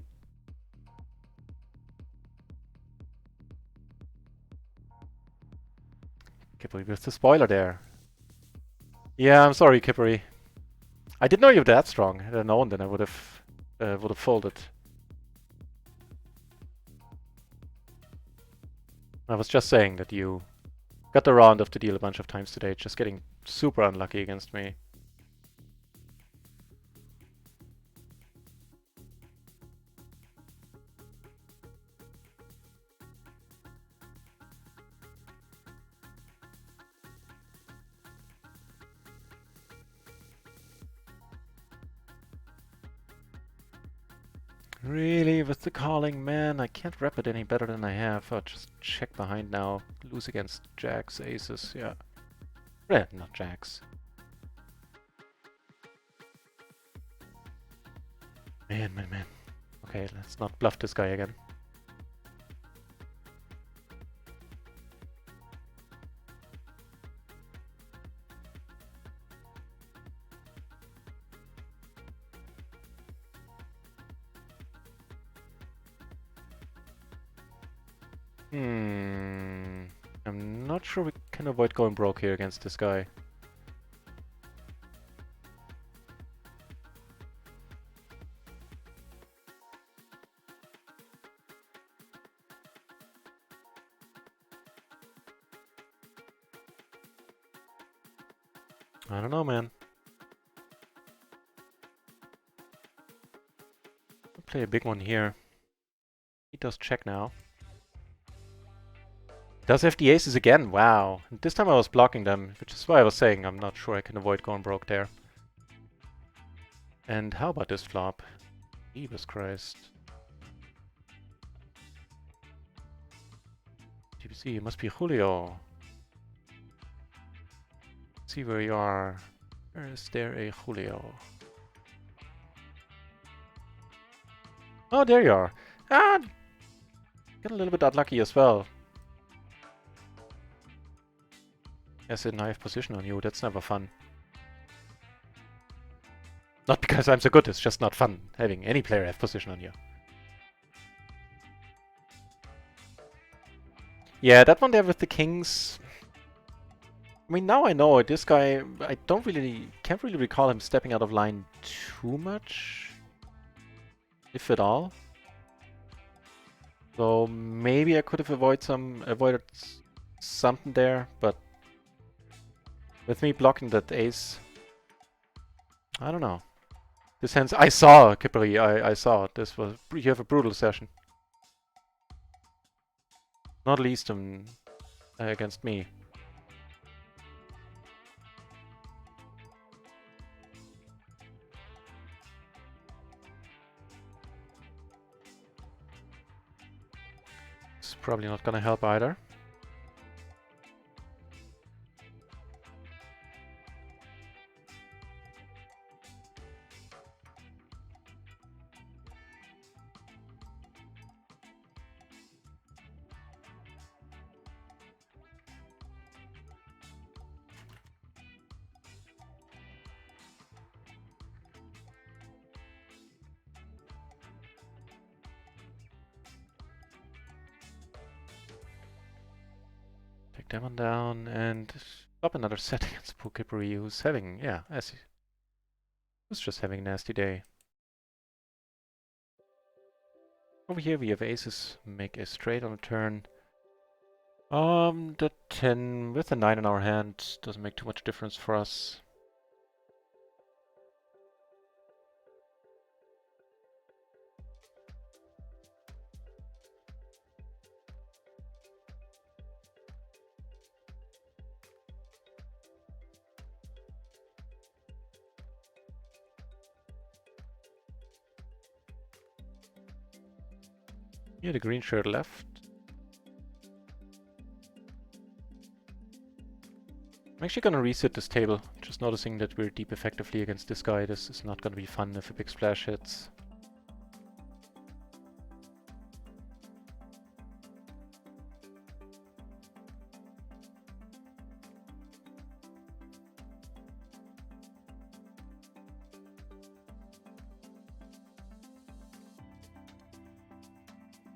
Kipri with the spoiler there. Yeah, I'm sorry, Kipri. I didn't know you were that strong. Had I known, then I would have folded. I was just saying that you got the round of the deal a bunch of times today, just getting super unlucky against me. Really, with the calling, man, I can't rep it any better than I have. I'll just check behind now. Lose against jacks, aces, yeah. Not jacks. Man. Okay, let's not bluff this guy again. I'm not sure we can avoid going broke here against this guy. I don't know, man. I'll play a big one here. He does check now. Does have the aces again, wow. And this time I was blocking them, which is why I was saying I'm not sure I can avoid going broke there. And how about this flop? Jesus Christ. GBC, it must be Julio. Let's see where you are. Where is there a Julio? Oh, there you are. Ah! Got a little bit unlucky as well. Yes, a knife position on you, that's never fun. Not because I'm so good, it's just not fun having any player have position on you. Yeah, that one there with the kings. I mean, now I know this guy, can't really recall him stepping out of line too much. If at all. So maybe I could have avoided something there, but with me blocking that ace, I don't know. This hands, I saw, Kipri, I saw it. This was, you have a brutal session. Not least against me. It's probably not gonna help either. Take that one down and up another set against Pukipuri, who's having, yeah, who's just having a nasty day. Over here we have aces, make a straight on a turn. The 10 with the 9 in our hand doesn't make too much difference for us. Yeah, the green shirt left. actually gonna reset this table. Just noticing that we're deep effectively against this guy. This is not gonna be fun if a big splash hits.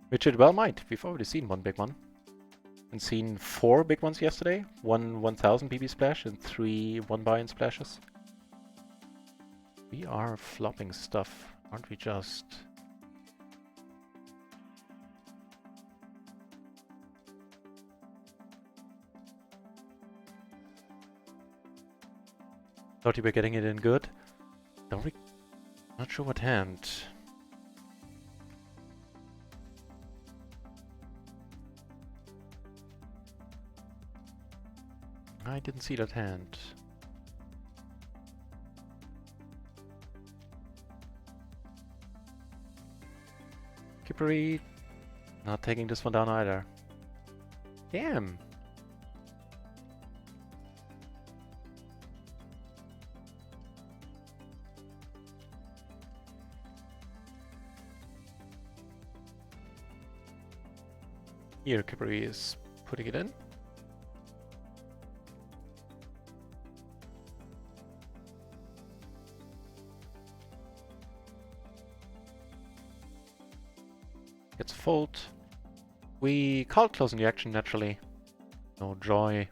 Which it well might. We've already seen one big one. And seen 4 big ones yesterday. One 1000 BB splash and 3 1-buy-in splashes. We are flopping stuff, aren't we just? Thought you were getting it in good. Don't we? Not sure what hand. I didn't see that hand. Kippery, not taking this one down either. Damn. Here, Kippery is putting it in. Gets a fold. We called closing the action naturally. No joy.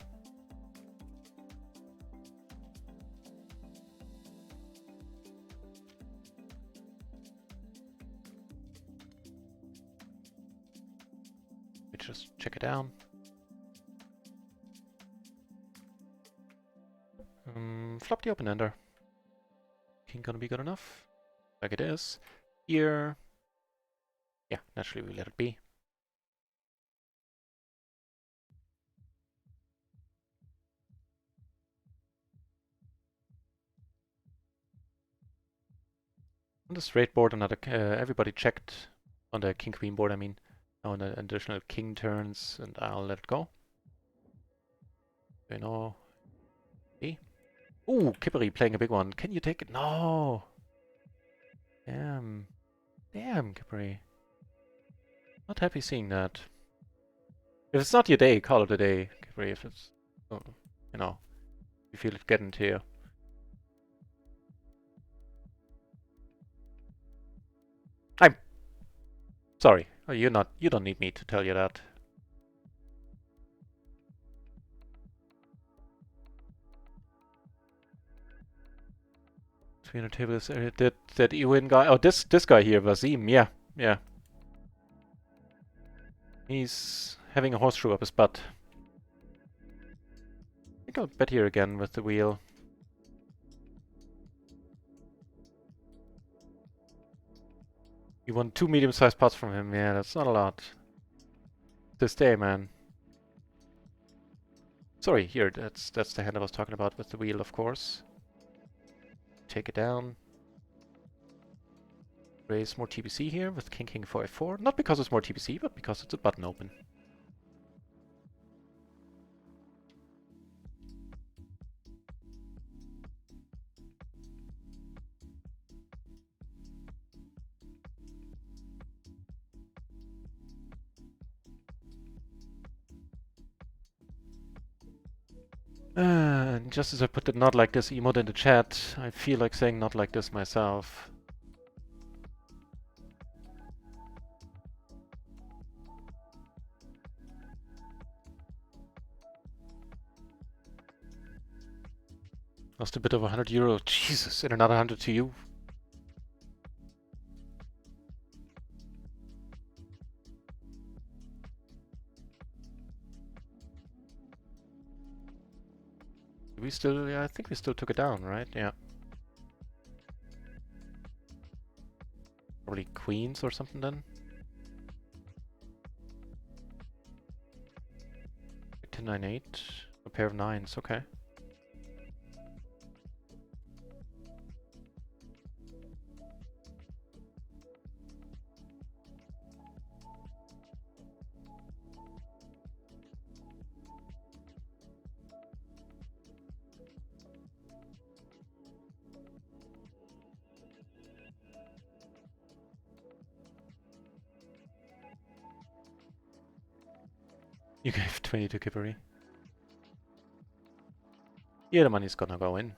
We just check it down. Flop the open ender. King gonna be good enough? Like it is. Here. Yeah, naturally we let it be. On the straight board, another everybody checked on the king queen board. I mean, now an additional king turns, and I'll let it go. You know. Okay. Ooh, Kippery playing a big one. Can you take it? No. Damn, damn, Kippery. Not happy seeing that. If it's not your day, call it a day, Kippery. If it's, you know, you feel it getting to you. I'm sorry. Oh, you don't need me to tell you that. Between the tables, that Ewan guy. Oh, this guy here, Vasim. Yeah, yeah. He's having a horseshoe up his butt. I think I'll bet here again with the wheel. You won 2 medium-sized pots from him. Yeah, that's not a lot. This day, man. Sorry, here, that's the hand I was talking about with the wheel, of course. Take it down. Raise more TBC here with King King 4-4. Not because it's more TBC, but because it's a button open. And just as I put the not like this emote in the chat, I feel like saying not like this myself. Lost a bit of €100. Jesus, and another 100 to you. We still, yeah, I think we still took it down, right? Yeah. Probably queens or something then. 10-9-8, a pair of nines, okay. You gave 20 to Kippery. Yeah, the money's gonna go in.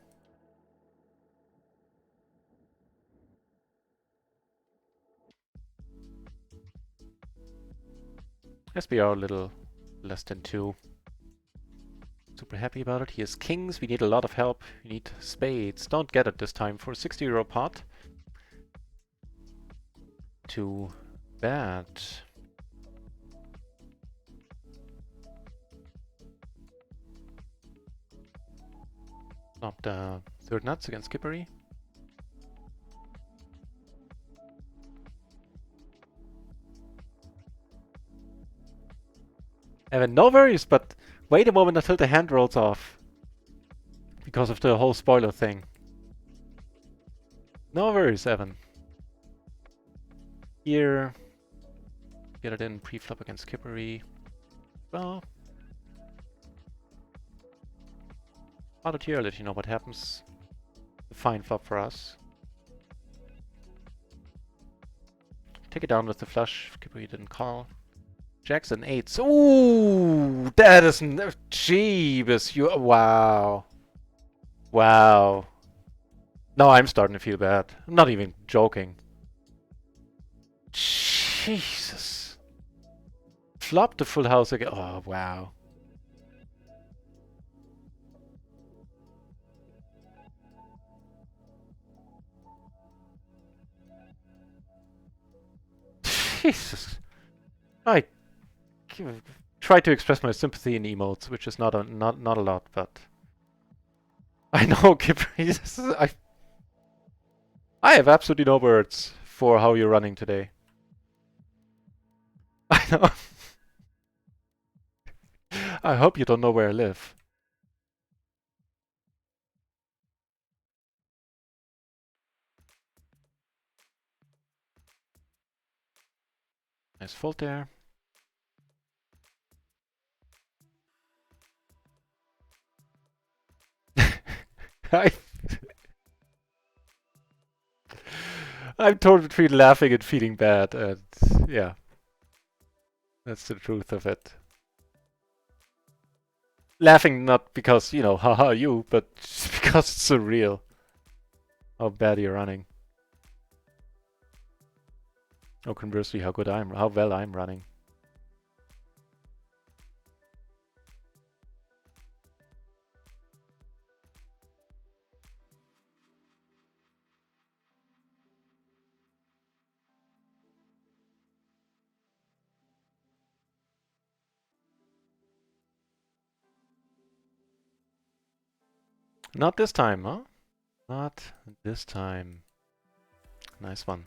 SBR a little less than 2. Super happy about it. He has kings. We need a lot of help. We need spades. Don't get it this time for a 60 euro pot. Too bad. Not the third nuts against Kippery. Evan, no worries, but wait a moment until the hand rolls off. Because of the whole spoiler thing. No worries, Evan. Here. Get it in pre-flop against Kippery. Well. Out of here, let you know what happens. A fine flop for us. Take it down with the flush. Kippery didn't call. Jacks and 8s. Ooh! That is... Jeebus. You... Wow. Wow. No, I'm starting to feel bad. I'm not even joking. Jesus. Flop the full house again. Oh, wow. Jesus. I try to express my sympathy in emotes, which is not a lot, but I know, Kipper. I have absolutely no words for how you're running today. I know. I hope you don't know where I live. Nice fold there. I'm torn between laughing and feeling bad, and yeah, that's the truth of it. Laughing not because, you know, haha you, but just because it's surreal how bad you're running. Or conversely, how well I'm running. Not this time, huh? Not this time. Nice one.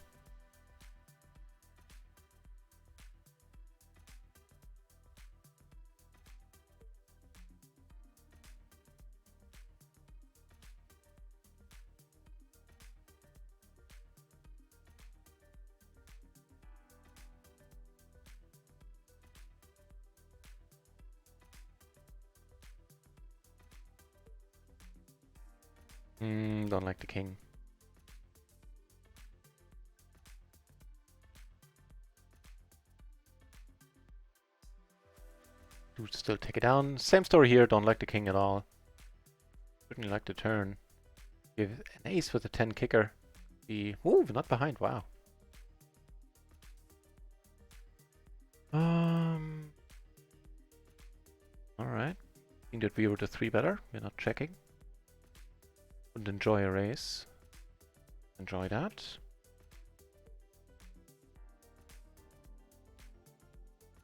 Don't like the king. Do still take it down. Same story here, don't like the king at all. Certainly like the turn. Give an ace with a 10 kicker. Ooh, not behind, wow. Alright. I think that we were the 3 better. We're not checking. Wouldn't enjoy a race. Enjoy that.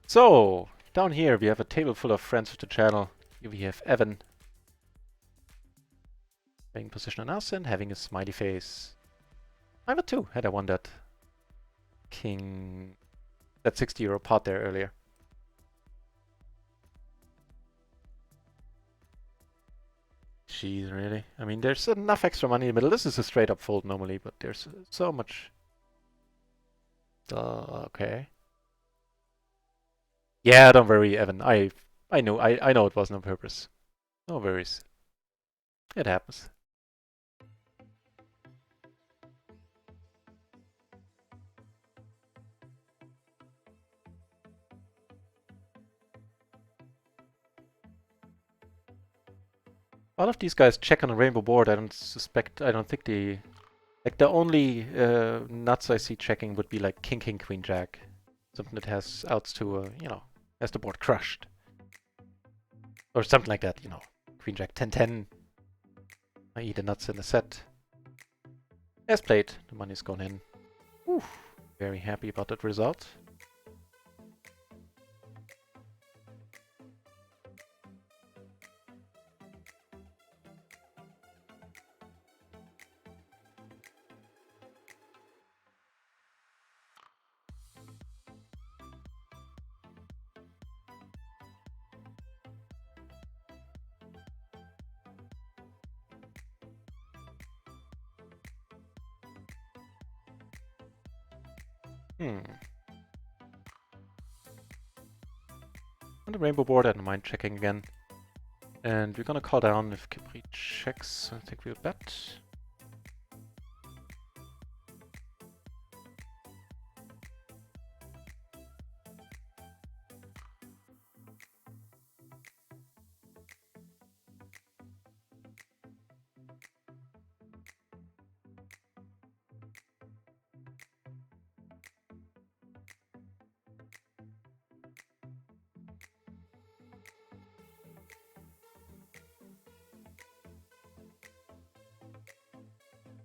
So, down here we have a table full of friends of the channel. Here we have Evan playing position on us and having a smiley face. I would too, had I won that king, that 60 euro pot there earlier. Jeez, really? I mean, there's enough extra money in the middle. This is a straight up fold normally, but there's so much. Okay. Yeah, don't worry, Evan. I know it wasn't on purpose. No worries. It happens. All of these guys check on a rainbow board. I don't think the only nuts I see checking would be like king, king, queen, jack. Something that has outs to, has the board crushed. Or something like that, Queen, jack, 10-10. I.e. the nuts in the set. As played, the money's gone in. Oof, very happy about that result. On the rainbow board, I don't mind checking again. And we're gonna call down if Kipri checks. I think we'll bet.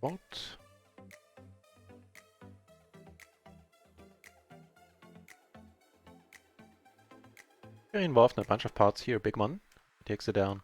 Won't. We're involved in a bunch of parts here. Big one takes it down.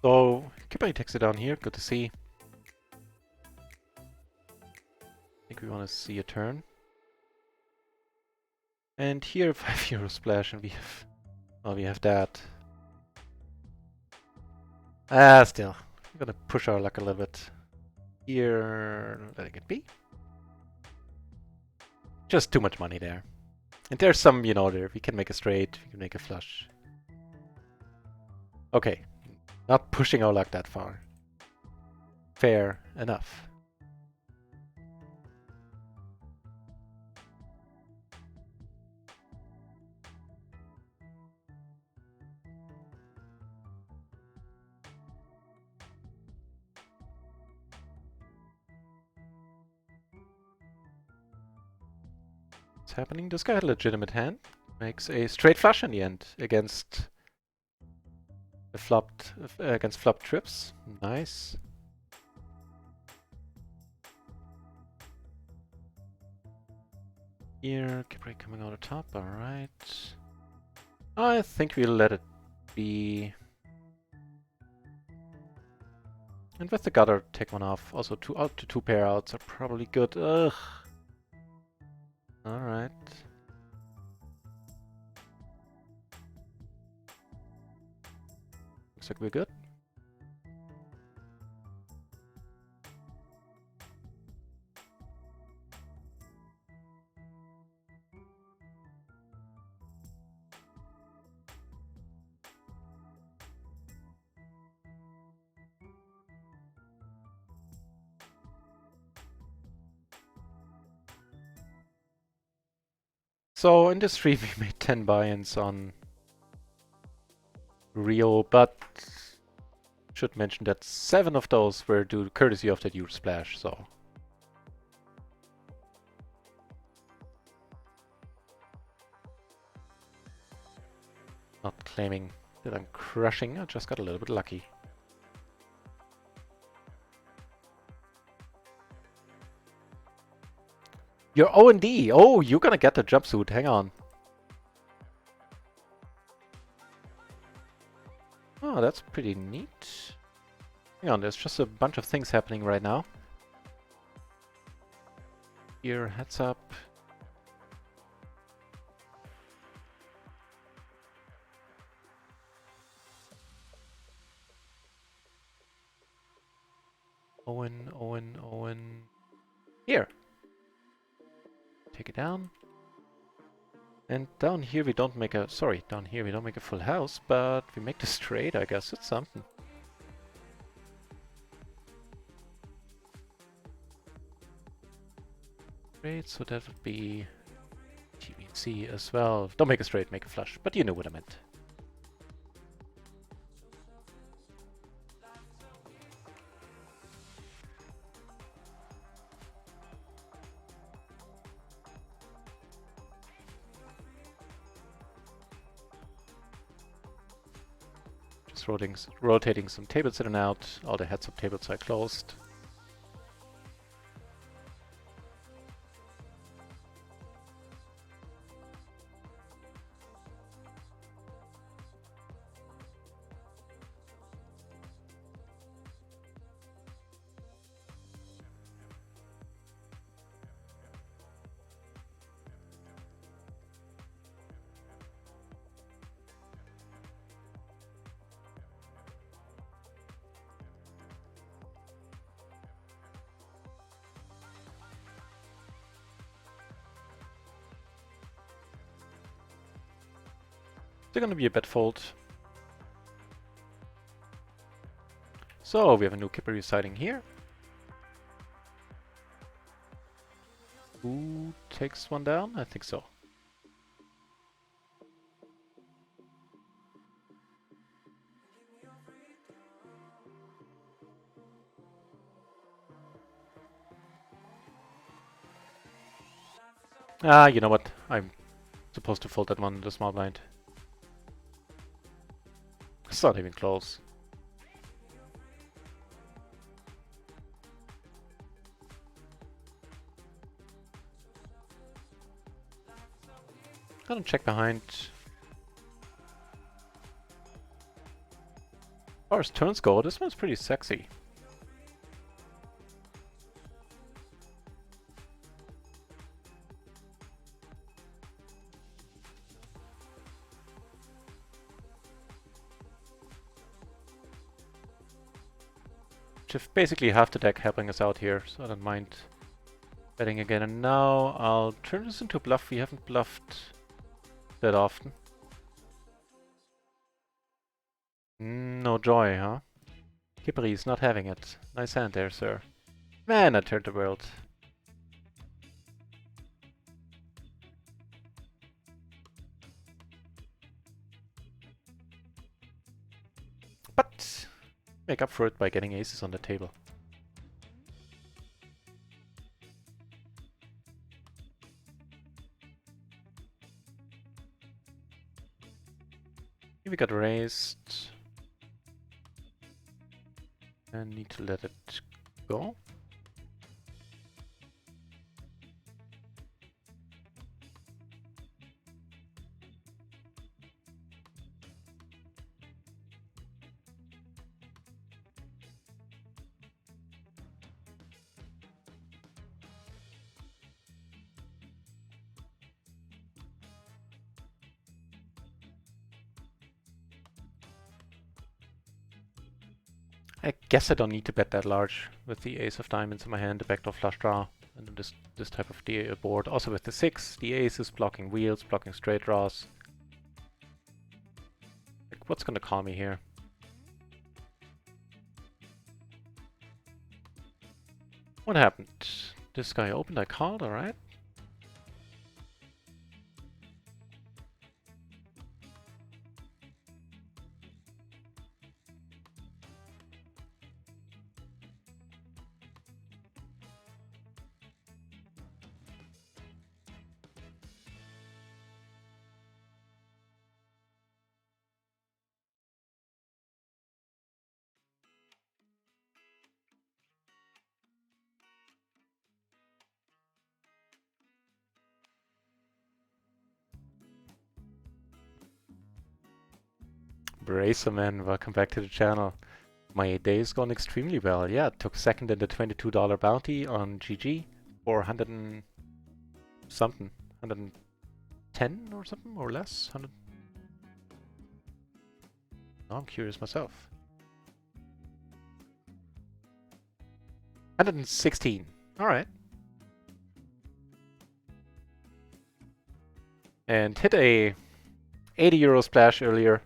So, Kipri takes it down here. Good to see. I think we want to see a turn. And here, 5 euro splash, and we have that. Still, we're gonna push our luck a little bit. Here, letting it be. Just too much money there. And there's some, there we can make a straight, we can make a flush. Okay, not pushing our luck that far. Fair enough. What's happening? This guy had a legitimate hand. Makes a straight flush in the end against the flopped trips. Nice. Here, Kipri coming out of top. All right. I think we'll let it be. And with the gutter, take one off. Also, two pair outs are probably good. Ugh. All right. Looks like we're good. So in this stream we made 10 buy-ins on RIO, but should mention that 7 of those were due courtesy of that huge splash, so. Not claiming that I'm crushing, I just got a little bit lucky. You're O&D! Oh, you're gonna get the jumpsuit, hang on. Oh, that's pretty neat. Hang on, there's just a bunch of things happening right now. Here, heads up. Owen. Here. Take it down. And down here we don't make a... Sorry, down here we don't make a full house, but we make the straight, I guess. It's something. Straight, so that would be TBC as well. Don't make a straight, make a flush. But you know what I meant. Just rotating some tables in and out. All the heads-up tables are closed. They're gonna be a bad fold. So we have a new kipper residing here. Who takes one down? I think so. Ah, you know what? I'm supposed to fold that one in the small blind. It's not even close. I don't check behind. As far as turns go, this one's pretty sexy. Just basically half the deck helping us out here, so I don't mind betting again. And now I'll turn this into a bluff. We haven't bluffed that often. No joy, huh? Kippery's not having it. Nice hand there, sir. Man, I turned the world. But make up for it by getting aces on the table. Here we got raised. And need to let it go. I guess I don't need to bet that large with the ace of diamonds in my hand, the backdoor flush draw, and this type of board. Also with the 6, the ace is blocking wheels, blocking straight draws. Like, what's gonna call me here? What happened? This guy opened, I called, alright. Bracerman, welcome back to the channel. My day is going extremely well. Yeah, took second in the $22 bounty on GG for 100 and something, 110 or something or less. 100. Now I'm curious myself. 116. Alright. And hit a 80 euro splash earlier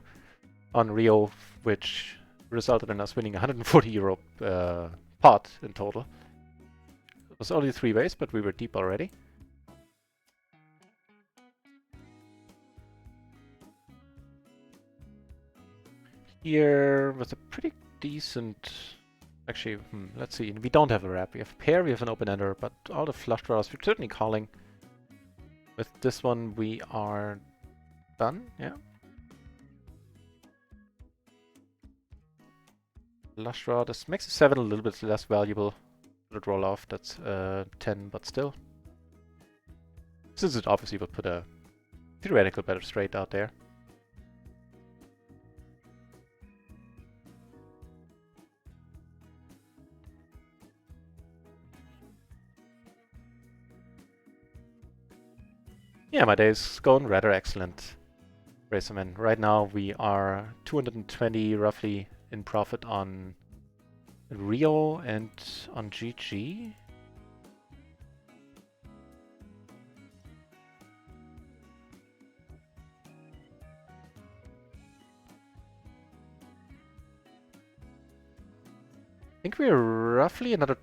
on Rio, which resulted in us winning 140 euro pot in total. It was only 3 ways, but we were deep already. Here was a pretty decent... Actually, let's see. We don't have a wrap. We have pair, we have an open-ender, but all the flush draws we're certainly calling. With this one, we are done, yeah. Flush draw, this makes a 7 a little bit less valuable. Would roll off, that's 10, but still. Since it obviously would put a theoretical better straight out there. Yeah, my day's going rather excellent, Racerman. Right now we are 220 roughly in profit on Rio and on GG. I think we're roughly another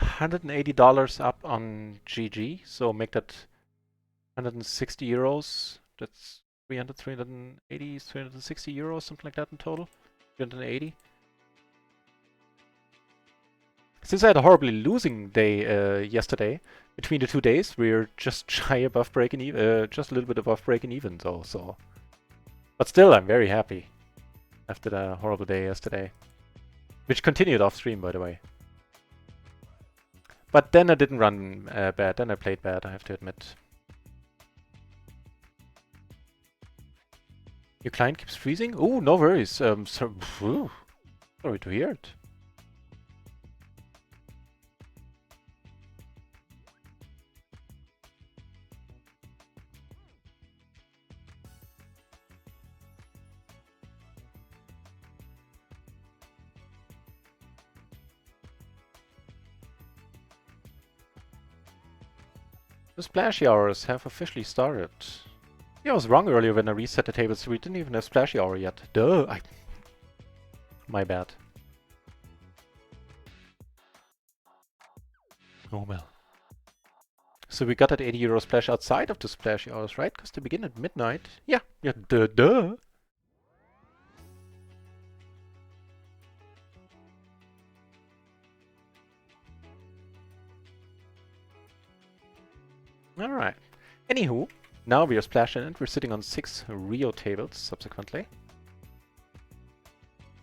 $180 up on GG, so make that 160 euros. That's 380, 360 euros, something like that in total. 380. Since I had a horribly losing day yesterday, between the 2 days, we're just shy above breaking even, just a little bit above breaking even though, so. But still, I'm very happy after the horrible day yesterday. Which continued off stream, by the way. But then I didn't run bad, then I played bad, I have to admit. Your client keeps freezing? Oh, no worries. Sorry to hear it. The splashy hours have officially started. Yeah, I was wrong earlier when I reset the tables. We didn't even have splashy hour yet. Duh! My bad. Oh well. So we got that 80 euro splash outside of the splashy hours, right? Because they begin at midnight. Yeah, duh. Alright. Anywho, now we are splashing and we're sitting on 6 Rio tables subsequently.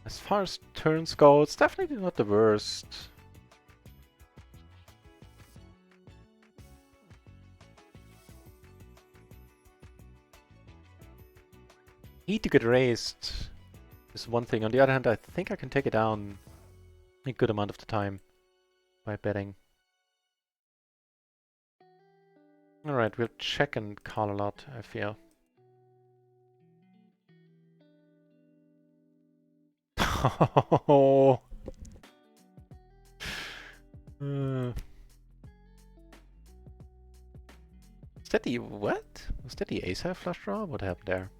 As far as turns go, it's definitely not the worst. Need to get raised is one thing. On the other hand, I think I can take it down a good amount of the time by betting. Alright, we'll check and call a lot, I feel. Oh. Is that the what? Was that the ace high flush draw? What happened there?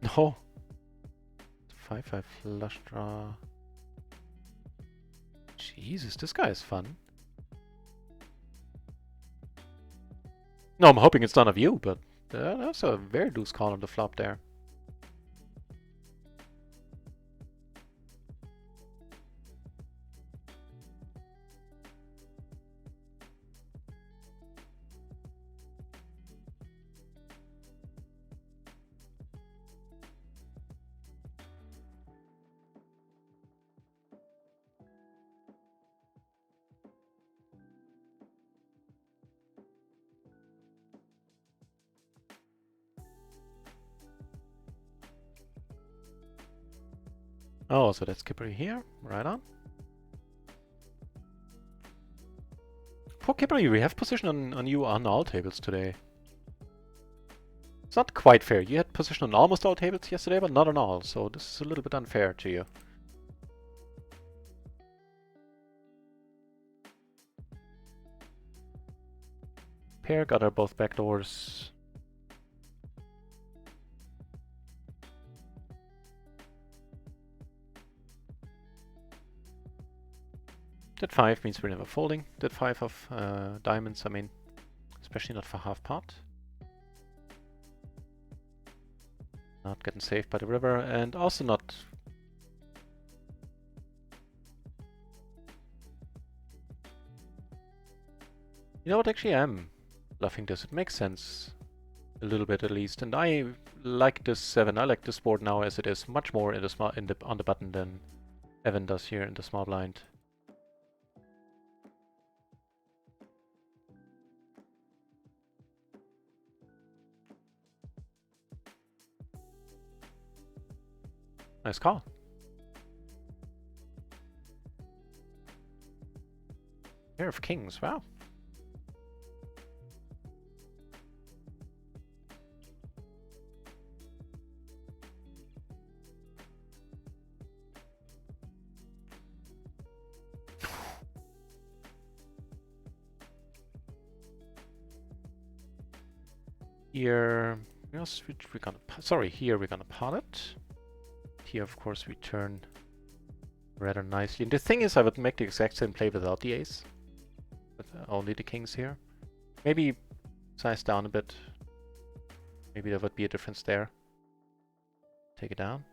No. 5-5 flush draw. Jesus, this guy is fun. No, I'm hoping it's none of you, but that's a very loose call on the flop there. Oh, so that's Kippery here, right on. Poor Kippery, we have position on you on all tables today. It's not quite fair. You had position on almost all tables yesterday, but not on all, so this is a little bit unfair to you. Pair got our both backdoors. That 5 means we're never folding. That 5 of diamonds, I mean, especially not for half pot. Not getting saved by the river, and also not... You know what, actually I am bluffing this. It makes sense. A little bit at least. And I like this 7. I like this board now as it is much more in the on the button than Evan does here in the small blind. Nice call. Pair of kings, wow. Here, yes, we're gonna, sorry, here we're gonna pawn it. Here, of course, we turn rather nicely. And the thing is, I would make the exact same play without the ace. With only the kings here. Maybe size down a bit. Maybe there would be a difference there. Take it down.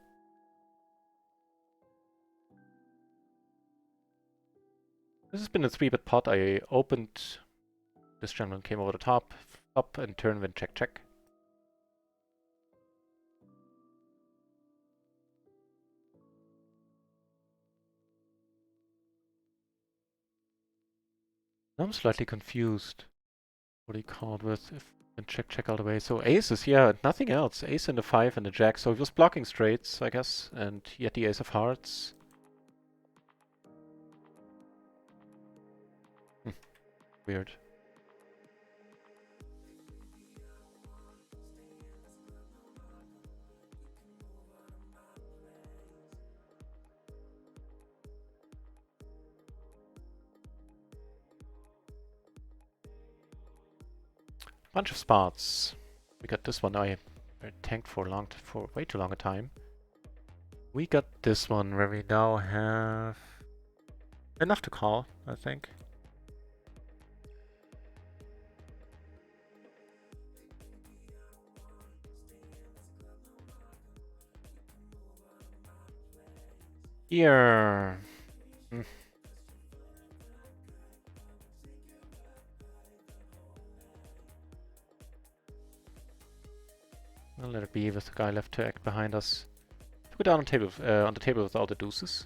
This has been a 3-bet pot. I opened this gentleman, came over the top, up and turn went check check. Now I'm slightly confused. What do you call it with if and check check all the way? So aces, yeah, nothing else. Ace and a 5 and a jack. So he was blocking straights, I guess, and he had the ace of hearts. Weird. Bunch of spots. We got this one I tanked for way too long a time. We got this one where we now have enough to call, I think. Here. I'll let it be with the guy left to act behind us. Put down on the table with all the deuces.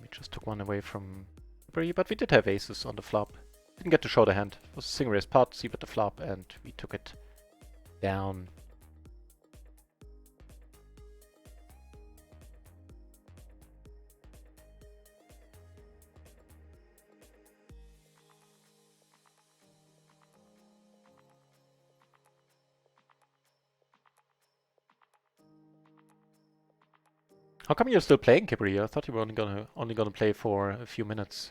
We just took one away from Bree, but we did have aces on the flop. Didn't get to show the hand. It was a single raise pot, see bet the flop, and we took it down. How come you're still playing, Kibri? I thought you were only gonna play for a few minutes.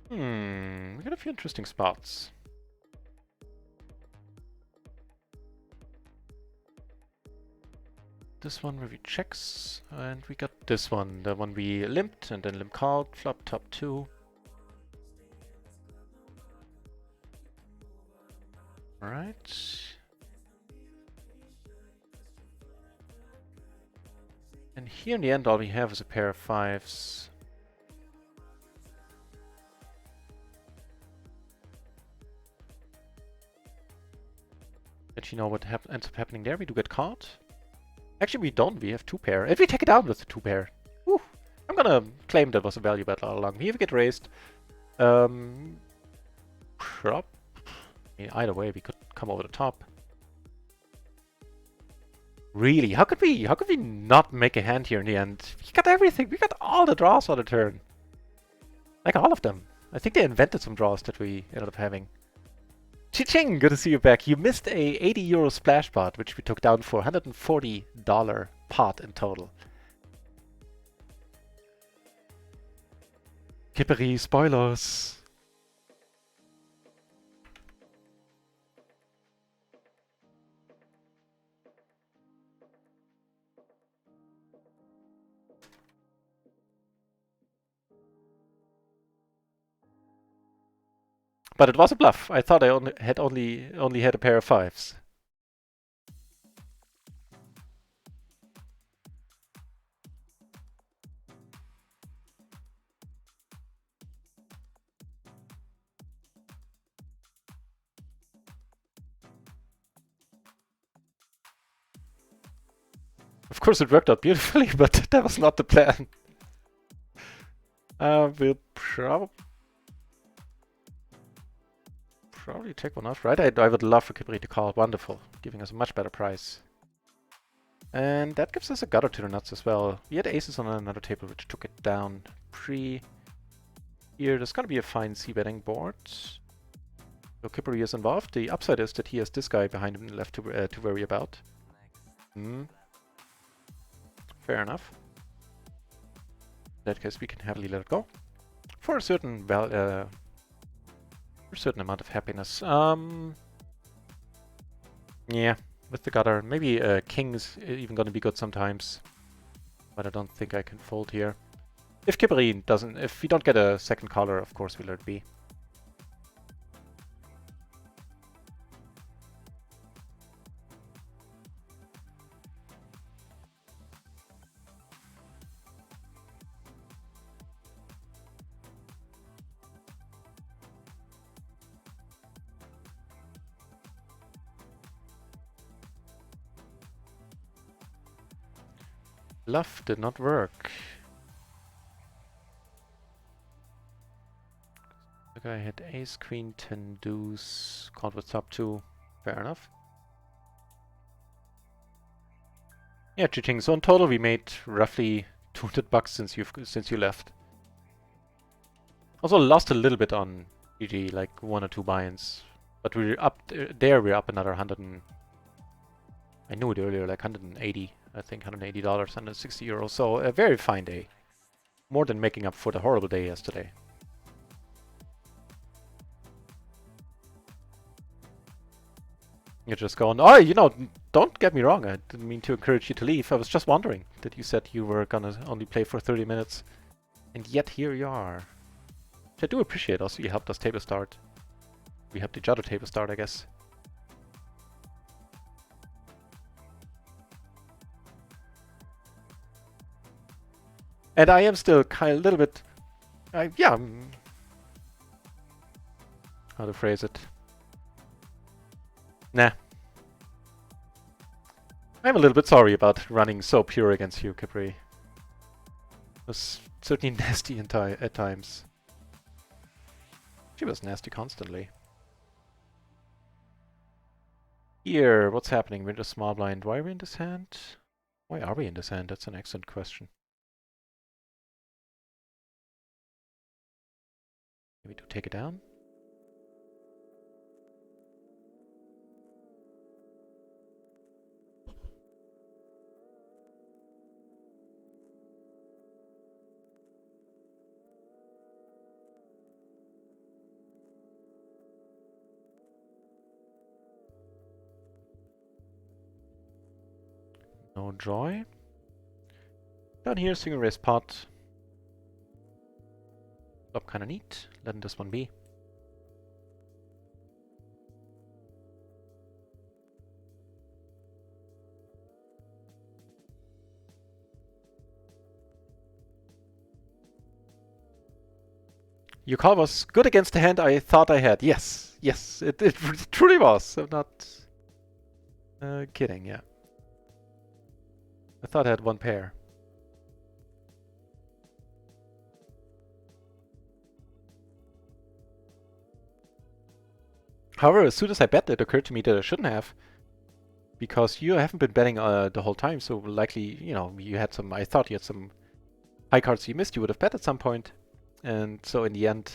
We got a few interesting spots. This one where we checks, and we got this one, the one we limped and then limp called, flop top 2. Alright. And here in the end all we have is a pair of 5s. But you know what ends up happening there? We do get caught. Actually we don't, we have 2 pair. And we take it down with the 2 pair. Whew. I'm gonna claim that was a value bet all along. Here we get raised. Prop. I mean, either way, we could come over the top. Really? How could we not make a hand here in the end? We got everything. We got all the draws on the turn. Like all of them. I think they invented some draws that we ended up having. Chi-ching! Good to see you back. You missed a €80 splash pot, which we took down for $140 pot in total. Kippery spoilers. But it was a bluff. I thought I only had a pair of fives. Of course it worked out beautifully, but that was not the plan. We'll probably take one off, right? I would love for Kipri to call. Wonderful. Giving us a much better price. And that gives us a gutter to the nuts as well. We had aces on another table, which took it down pre. Here, there's gonna be a fine c-betting board. So Kipri is involved. The upside is that he has this guy behind him left to worry about. Fair enough. In that case, we can heavily let it go. For a certain amount of happiness. Yeah, with the gutter. Maybe king is even going to be good sometimes. But I don't think I can fold here. If Kipri doesn't, if we don't get a second color, of course we let it be. Bluff did not work. The guy had ace, queen, 10, deuce, called with top 2. Fair enough. Yeah, cheating. So in total we made roughly $200 since you left. Also lost a little bit on GG, like 1 or 2 buy-ins. But we're up there. We're up another 100 and I knew it earlier, like 180. I think $180, 160 euros. So a very fine day. More than making up for the horrible day yesterday. You're just going, oh, you know, don't get me wrong. I didn't mean to encourage you to leave. I was just wondering that you said you were gonna only play for 30 minutes. And yet here you are. Which I do appreciate also. You helped us table start. We helped each other table start, I guess. And I am still kind of a little bit, yeah, how to phrase it? Nah. I'm a little bit sorry about running so pure against you, Capri. It was certainly nasty at times. She was nasty constantly. Here, what's happening? We're in the small blind. Why are we in this hand? Why are we in this hand? That's an excellent question. Maybe to take it down? No joy. Down here, single raise pot. Flop kinda neat. Letting this one be. Your call was good against the hand I thought I had. Yes, yes, it truly was. I'm not kidding, yeah. I thought I had one pair. However, as soon as I bet, it occurred to me that I shouldn't have. because you haven't been betting the whole time, so likely, you know, you had some, I thought you had some high cards you missed, you would have bet at some point. And so in the end,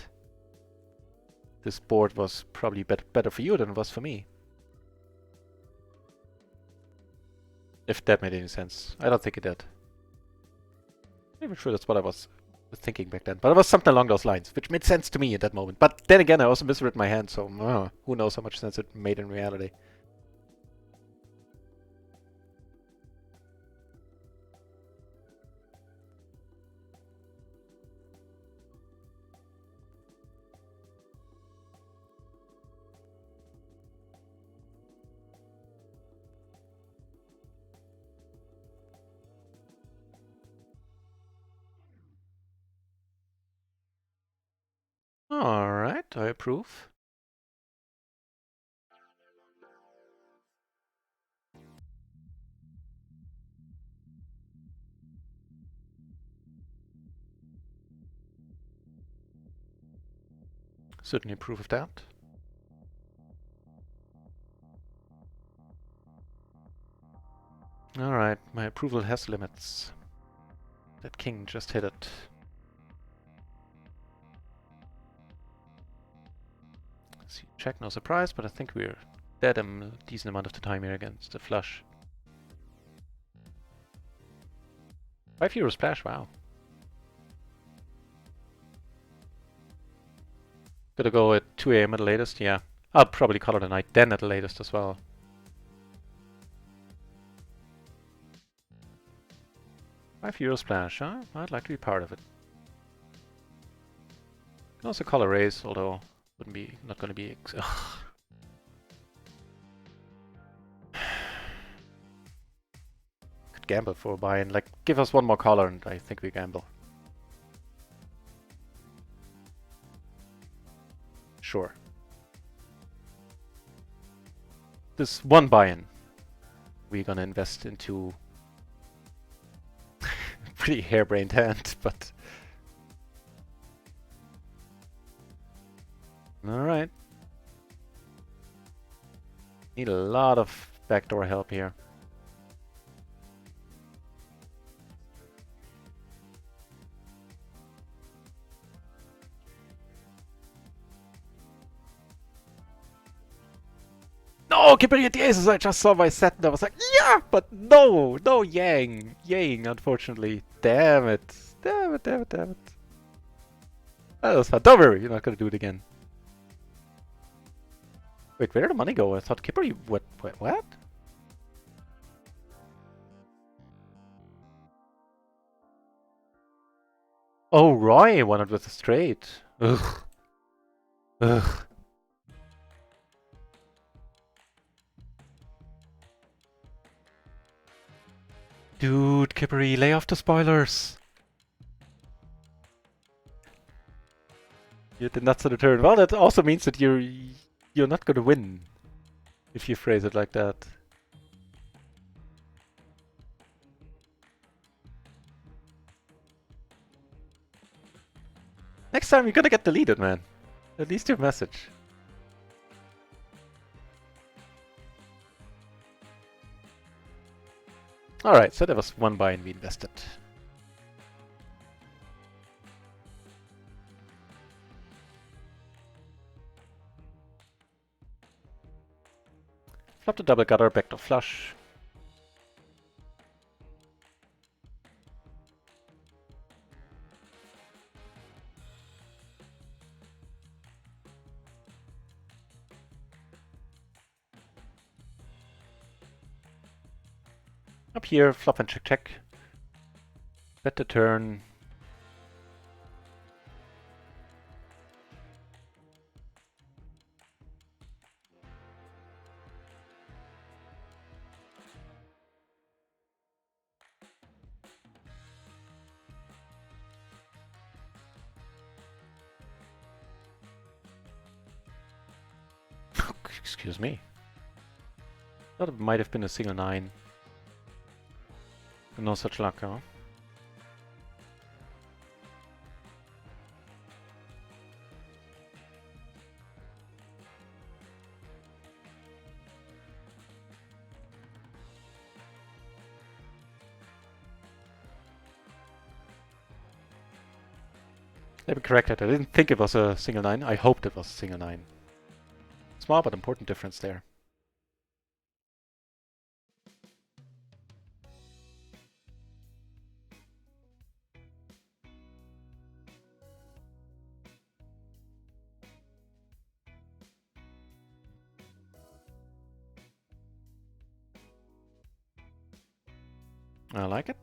this board was probably better for you than it was for me. If that made any sense. I don't think it did. I'm not even sure that's what I was thinking back then. But it was something along those lines, which made sense to me at that moment. But then again, I also misread my hand, so who knows how much sense it made in reality. Alright, I approve. Certainly approve of that. Alright, my approval has limits. That king just hit it. See, check, no surprise, but I think we're dead a decent amount of the time here against the flush. €5 splash, wow. Gonna go at 2 AM at the latest, yeah. I'll probably call it a night then at the latest as well. €5 splash, huh? I'd like to be part of it. Can also call a raise, although wouldn't be, not gonna be. Could gamble for a buy-in. Like, give us one more color, and I think we gamble. Sure. This one buy-in, we're gonna invest into pretty harebrained hand, but alright. Need a lot of backdoor help here. No, keep it at the aces! I just saw my set and I was like, yeah! But no! No yang! Yang, unfortunately. Damn it. Damn it, damn it, damn it. That was fun. Don't worry, you're not gonna do it again. Wait, where did the money go? I thought Kipper, what? Oh, Roy won it with a straight. Ugh. Ugh. Dude, Kippery, lay off the spoilers. You did nuts on the turn. Well, that also means that you're not gonna win if you phrase it like that. Next time you're gonna get deleted, man. At least your message. Alright, so there was one buy and we invested. Flop the double gutter, backdoor flush. Up here, flop and check check. Bet the turn. Excuse me. Thought it might have been a single 9. But no such luck, huh? Let me correct it. I didn't think it was a single 9. I hoped it was a single 9. Small but important difference there. I like it.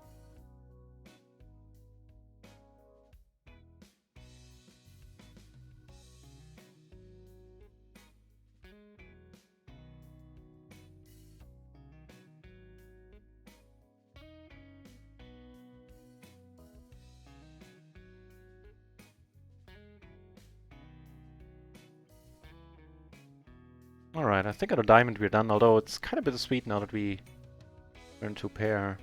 Alright, I think on a diamond we're done, although it's kind of bittersweet now that we learn to pair.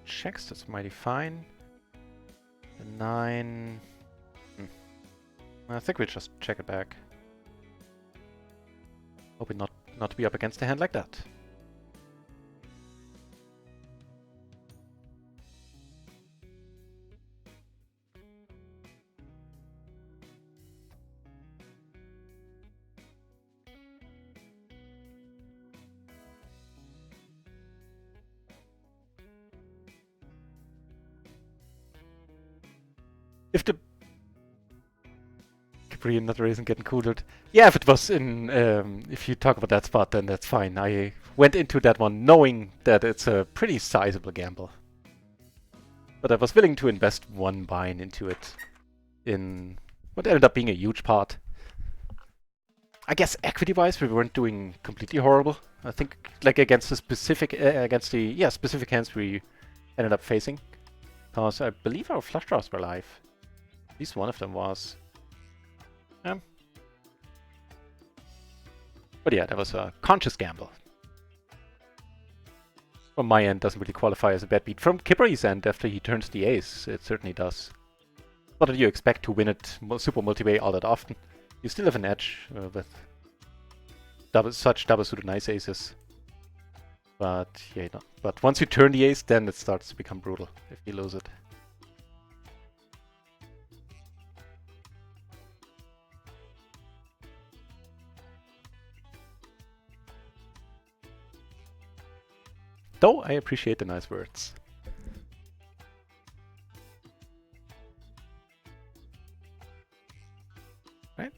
Checks, that's mighty fine. The 9... I think we just check it back. Hoping not to be up against a hand like that. If the Capri and NutRaisin getting cooled. Yeah, if it was in, if you talk about that spot, then that's fine. I went into that one knowing that it's a pretty sizable gamble. But I was willing to invest one bind into it in what ended up being a huge part. I guess equity-wise, we weren't doing completely horrible. I think, like against the specific, specific hands we ended up facing. Because I believe our flush draws were live. At least one of them was. But yeah, that was a conscious gamble. From my end, doesn't really qualify as a bad beat. From Kipri's end, after he turns the ace, it certainly does. Not that you expect to win it super multi-way all that often. You still have an edge with such double suited nice aces. But yeah, no. But once you turn the ace, then it starts to become brutal if you lose it. Though I appreciate the nice words. Right.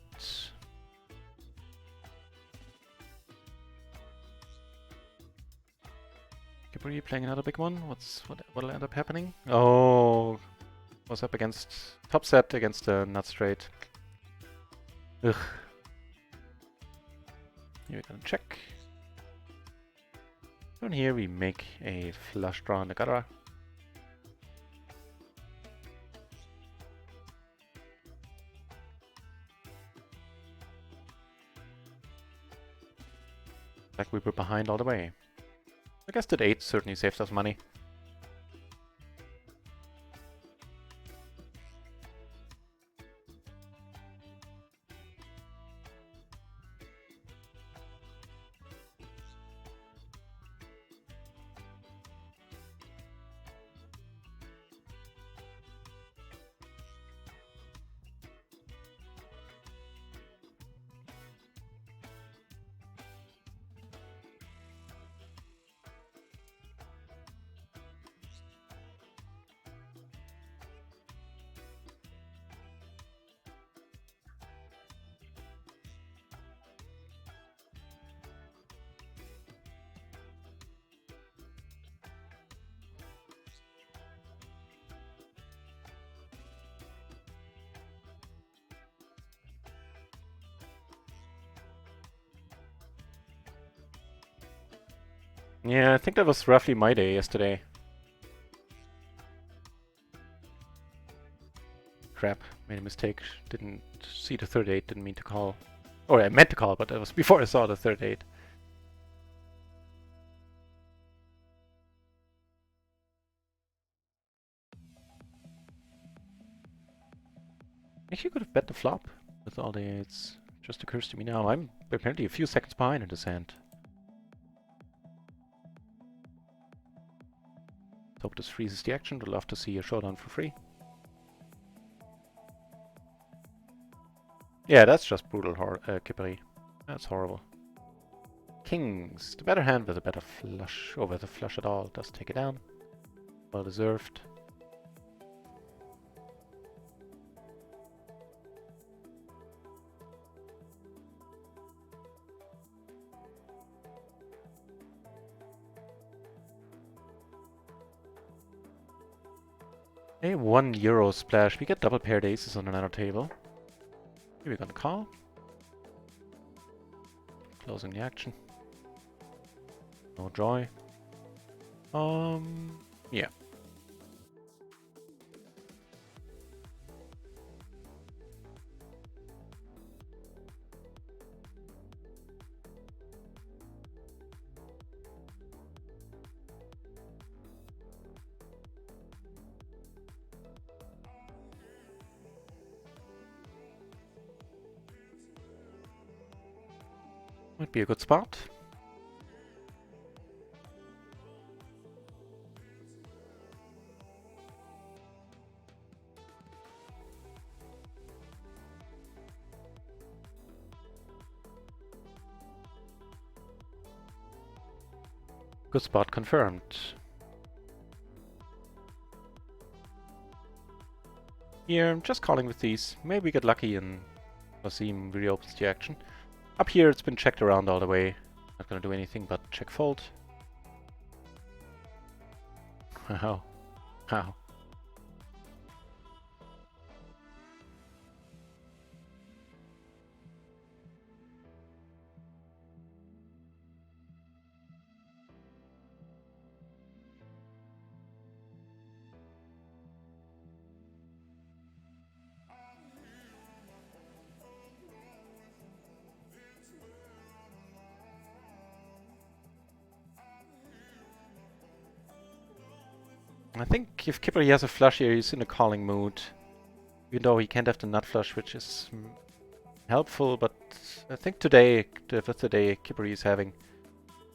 Capri playing another big one. What'll end up happening? Oh, was up against top set against the nut straight. Ugh. Here we're gonna check. Down here we make a flush draw on the gutter. Like we were behind all the way. I guess that 8 certainly saved us money. Yeah, I think that was roughly my day yesterday. Crap, made a mistake. Didn't see the third 8, didn't mean to call. Or I meant to call, but that was before I saw the third 8. Actually could have bet the flop with all the 8s. Just occurs to me now. I'm apparently a few seconds behind in this hand. Hope this freezes the action. Would love to see a showdown for free. Yeah, that's just brutal Kippery. That's horrible. Kings. The better hand with a better flush. Or with a flush at all. Does take it down. Well deserved. A €1 splash. We get double paired aces on another table. Here we're gonna call. Closing the action. No joy. Yeah. Might be a good spot. Good spot confirmed. Here, I'm just calling with these. Maybe we get lucky and Wasim reopens the action. Up here, it's been checked around all the way. Not gonna do anything but check fold. Wow. Wow. I think if Kipper has a flush here, he's in a calling mood. Even though he can't have the nut flush, which is helpful, but I think today, with today, Kipper is having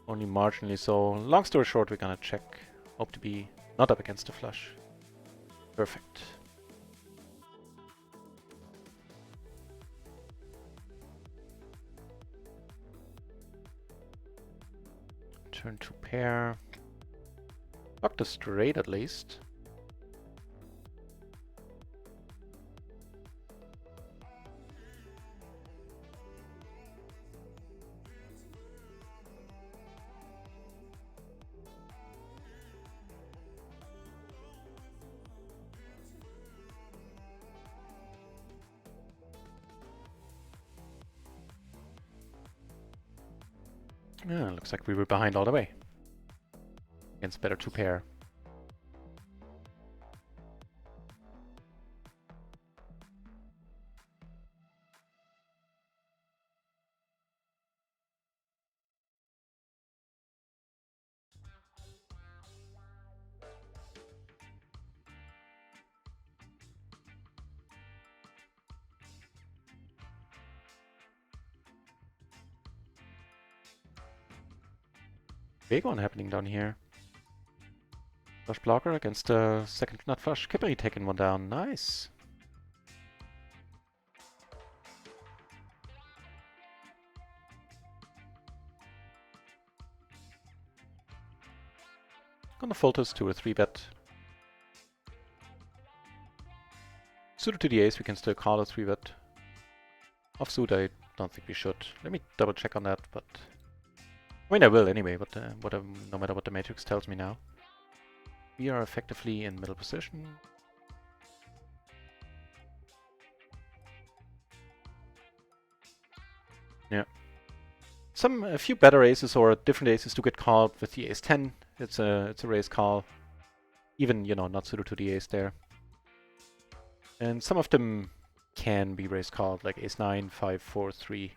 only marginally so. Long story short, we're gonna check. Hope to be not up against the flush. Perfect. Turn to pair. Block the straight at least. Yeah, looks like we were behind all the way. Against better two pair. Big one happening down here. Flush blocker against the second nut flush. Kippery taking one down. Nice. Gonna fold this to a 3-bet. Suited to the ace, we can still call a 3-bet. Offsuit, I don't think we should. Let me double check on that, but... I mean, I will anyway, but no matter what the matrix tells me now. We are effectively in middle position. Yeah. A few better aces or different aces do get called with the ace-10. It's a raise call. Even, you know, not suited to the ace there. And some of them can be raise called, like ace-9, 5, 4, 3.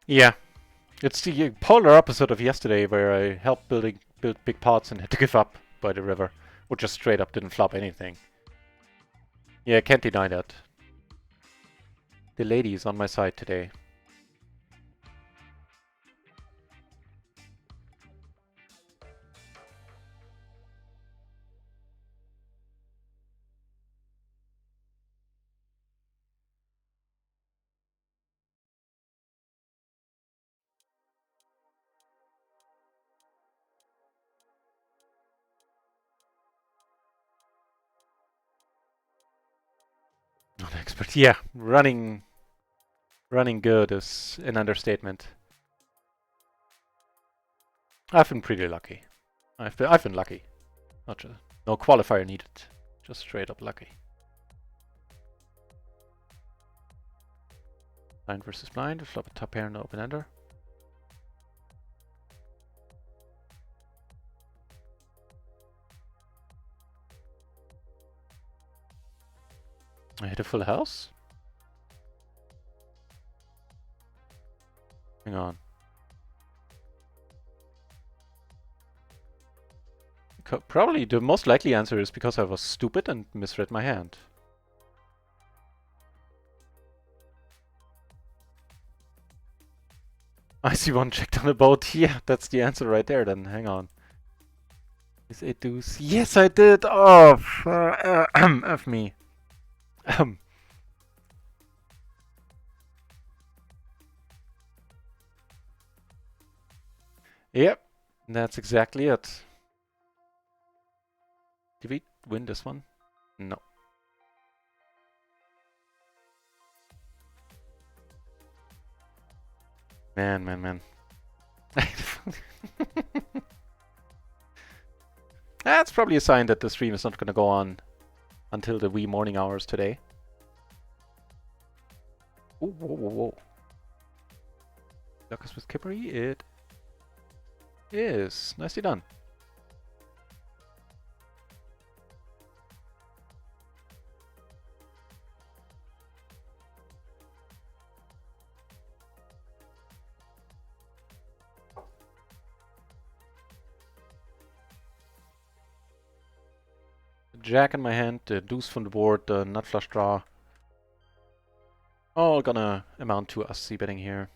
Yeah, it's the polar opposite of yesterday, where I helped build big pots and had to give up by the river, or just straight up didn't flop anything. Yeah, I can't deny that. The lady is on my side today. Not expert. Yeah, running good is an understatement. I've been pretty lucky. I've been lucky. Not just, no qualifier needed. Just straight up lucky. Blind versus blind. Flop a top pair and an open ender. I hit a full house. Hang on. Probably the most likely answer is because I was stupid and misread my hand. I see one checked on the boat. Yeah, that's the answer right there then. Hang on. Is it deuce? Yes, I did! Oh, F me. Yep, that's exactly it. Did we win this one? No. Man. That's probably a sign that the stream is not going to go on until the wee morning hours today. Ooh, whoa. Lucas with Kippery, it is. Nicely done. Jack in my hand, the deuce from the board, the nut flush draw. All gonna amount to us c-betting here.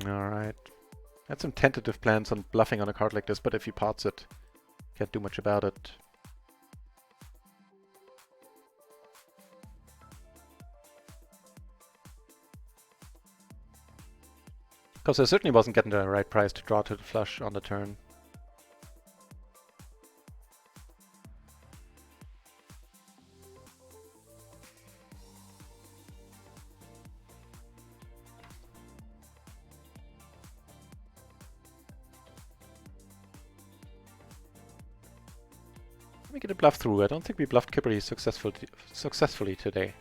Alright. Had some tentative plans on bluffing on a card like this, but if he pots it, can't do much about it. Because I certainly wasn't getting the right price to draw to the flush on the turn. Let me get a bluff through. I don't think we bluffed Kippery successfully today.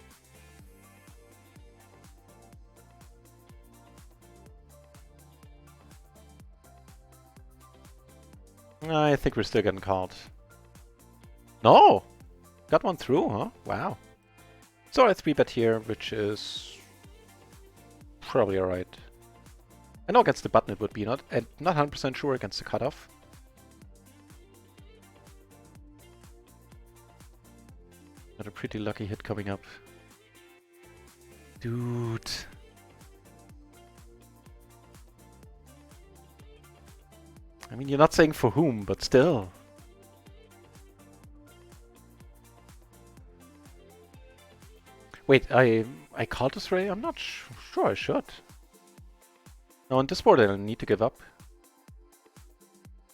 I think we're still getting called. No! Got one through, huh? Wow. So I 3-bet here, which is probably alright. I know against the button it would be, not 100% sure against the cutoff. Got a pretty lucky hit coming up. Dude. I mean, you're not saying for whom, but still. Wait, I called this Ray? I'm not sure I should. No, on this board I don't need to give up.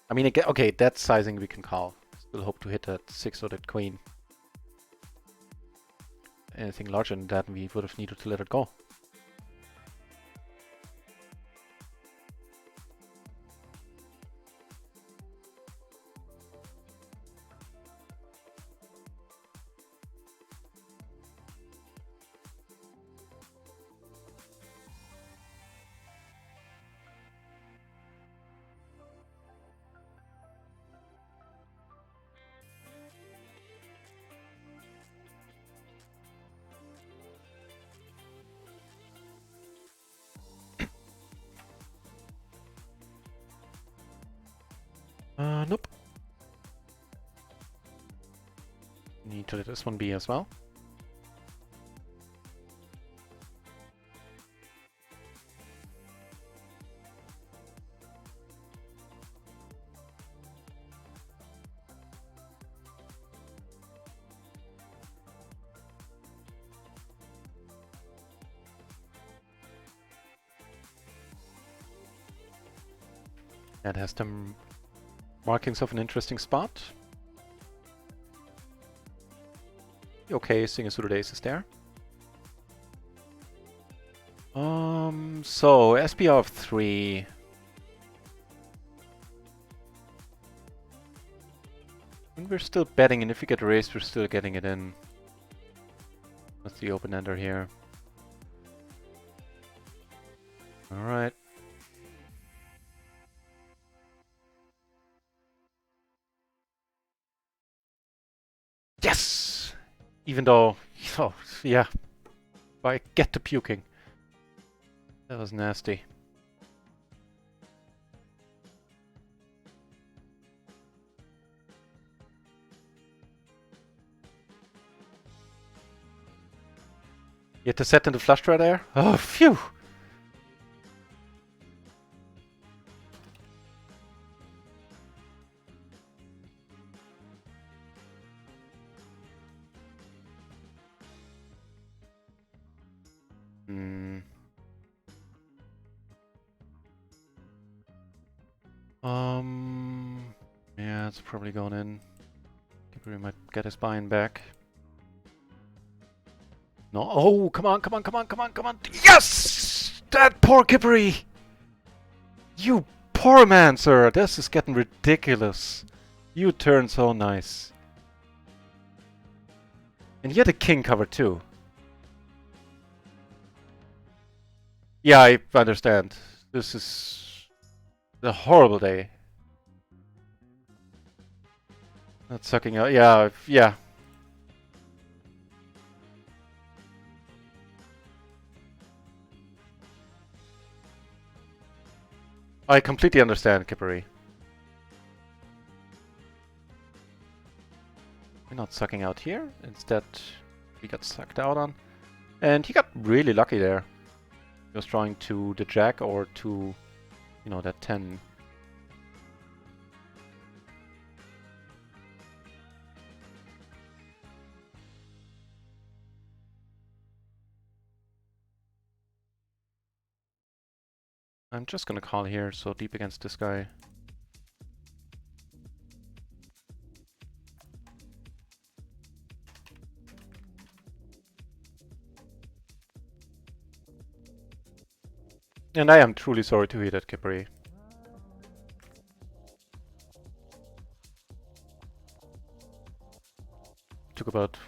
I mean, okay, that sizing we can call. Still hope to hit that 6 or that queen. Anything larger than that, we would have needed to let it go. Need to let this one be as well. That has some markings of an interesting spot. Okay, Singer Suited Ace is there. So SPR of 3. And we're still betting, and if we get raised, we're still getting it in. That's the open ender here. Alright. Yes! Even though, oh, yeah. I get to puking. That was nasty. You had to set in the flush draw there? Oh, phew! Yeah, it's probably going in. We might get his buy-in back. No, oh, come on, come on, come on, come on, come on! Yes! That poor Kippery! You poor man, sir! This is getting ridiculous. You turn so nice. And you had a king cover too. Yeah, I understand. This is a horrible day. Not sucking out. Yeah, yeah. I completely understand, Kippery. We're not sucking out here. Instead, we got sucked out on. And he got really lucky there. He was drawing to the jack or to, you know, that 10. I'm just gonna call here, so deep against this guy. And I am truly sorry to hear that, Kippery. Took about...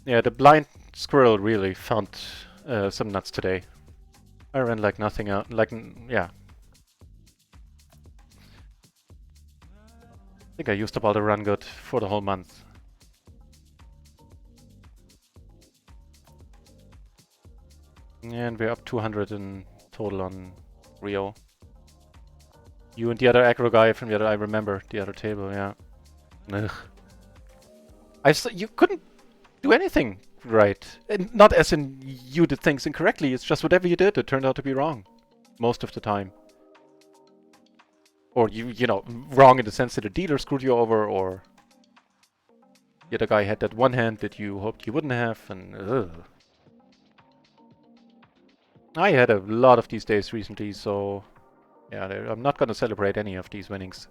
Yeah, the blind squirrel really found some nuts today. I ran like nothing out, yeah. I think I used up all the run good for the whole month. And we're up 200 in total on RIO. You and the other aggro guy from the other, I remember, the other table, yeah. Ugh. You couldn't do anything right. And not as in you did things incorrectly, it's just whatever you did, it turned out to be wrong. Most of the time. Or you know, wrong in the sense that the dealer screwed you over, or the other guy had that one hand that you hoped you wouldn't have, and ugh. I had a lot of these days recently, so yeah, I'm not gonna celebrate any of these winnings.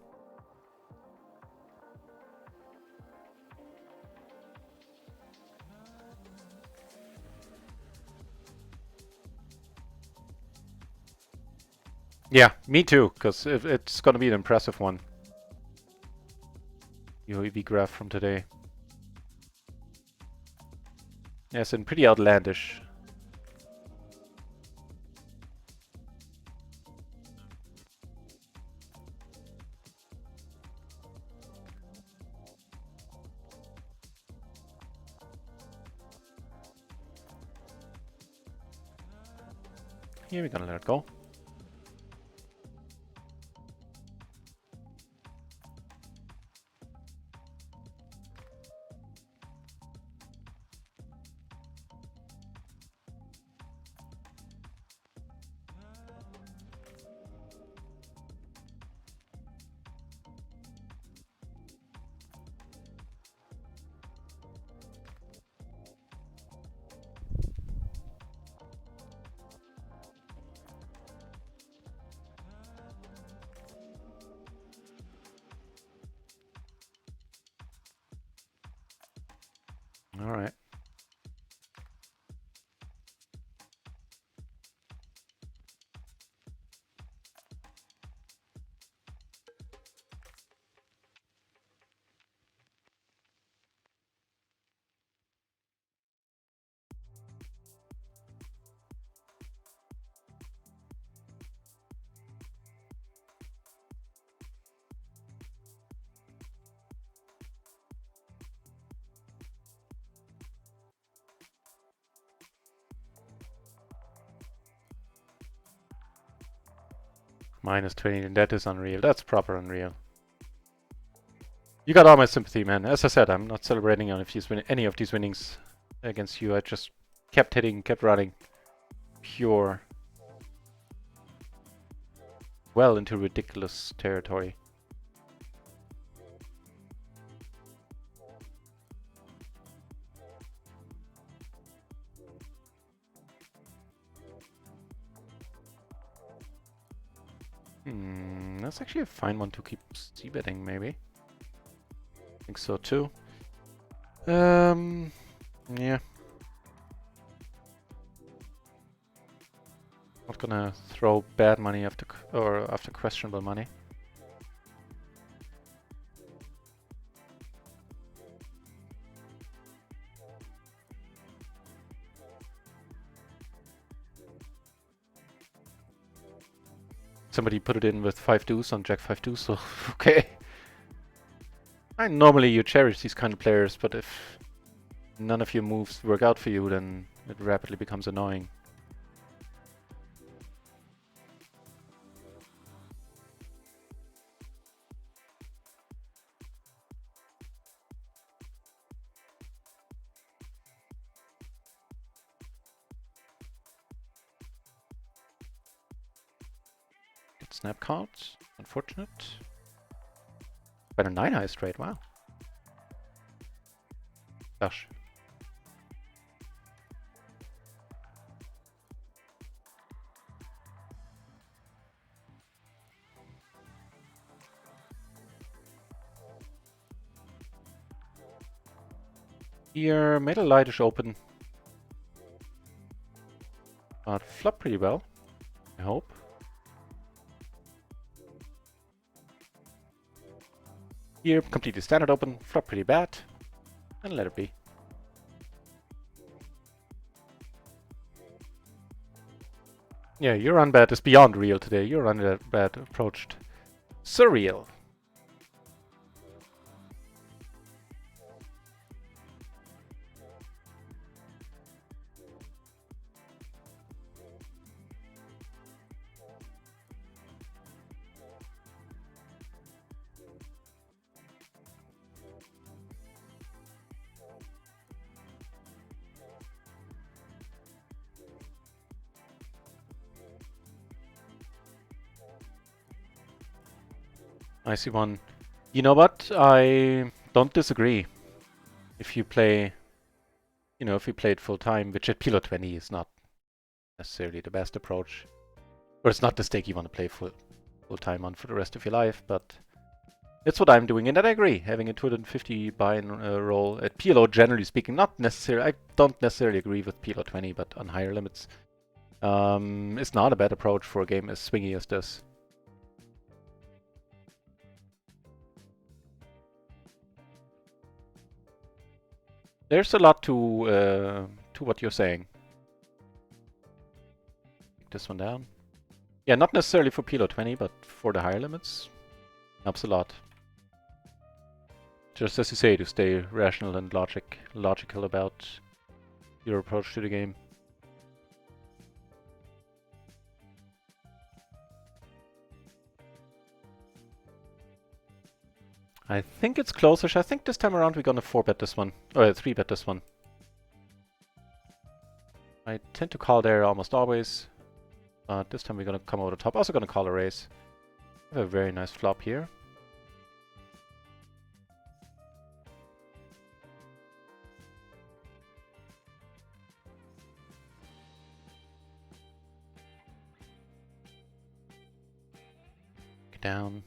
Yeah, me too, because it's gonna be an impressive one. UAV graph from today. Yes, and pretty outlandish. Yeah, we're gonna let it go. All right. Minus 20, and that is unreal. That's proper unreal. You got all my sympathy, man. As I said, I'm not celebrating on any of these winnings against you. I just kept hitting, kept running. Pure. Well into ridiculous territory. That's actually a fine one to keep c-betting, maybe. I think so too. Yeah. Not gonna throw bad money after questionable money. Somebody put it in with 5 deuce on Jack 5 deuce, so okay. Normally you cherish these kind of players, but if none of your moves work out for you, then it rapidly becomes annoying. Get snap cards, unfortunate. But a 9 high straight, wow. Gosh. Here, made a lightish open. But flop pretty well, I hope. Here, completely standard open, flop pretty bad, and let it be. Yeah, your unbad is beyond real today. Your unbad approached surreal. I see one. You know what? I don't disagree. If you play, if you play it full time, which at PLO 20 is not necessarily the best approach, or it's not the stake you want to play full time on for the rest of your life, but it's what I'm doing, and I agree. Having a 250 buy-in roll at PLO, generally speaking, not necessarily. I don't necessarily agree with PLO 20, but on higher limits, it's not a bad approach for a game as swingy as this. There's a lot to what you're saying. Take this one down. Yeah, not necessarily for PLO 20, but for the higher limits, helps a lot. Just as you say, to stay rational and logical about your approach to the game. I think it's close-ish. I think this time around we're gonna 4-bet this one. Or 3-bet this one. I tend to call there almost always. This time we're gonna come over the top. Also gonna call a raise. We have a very nice flop here. Get down.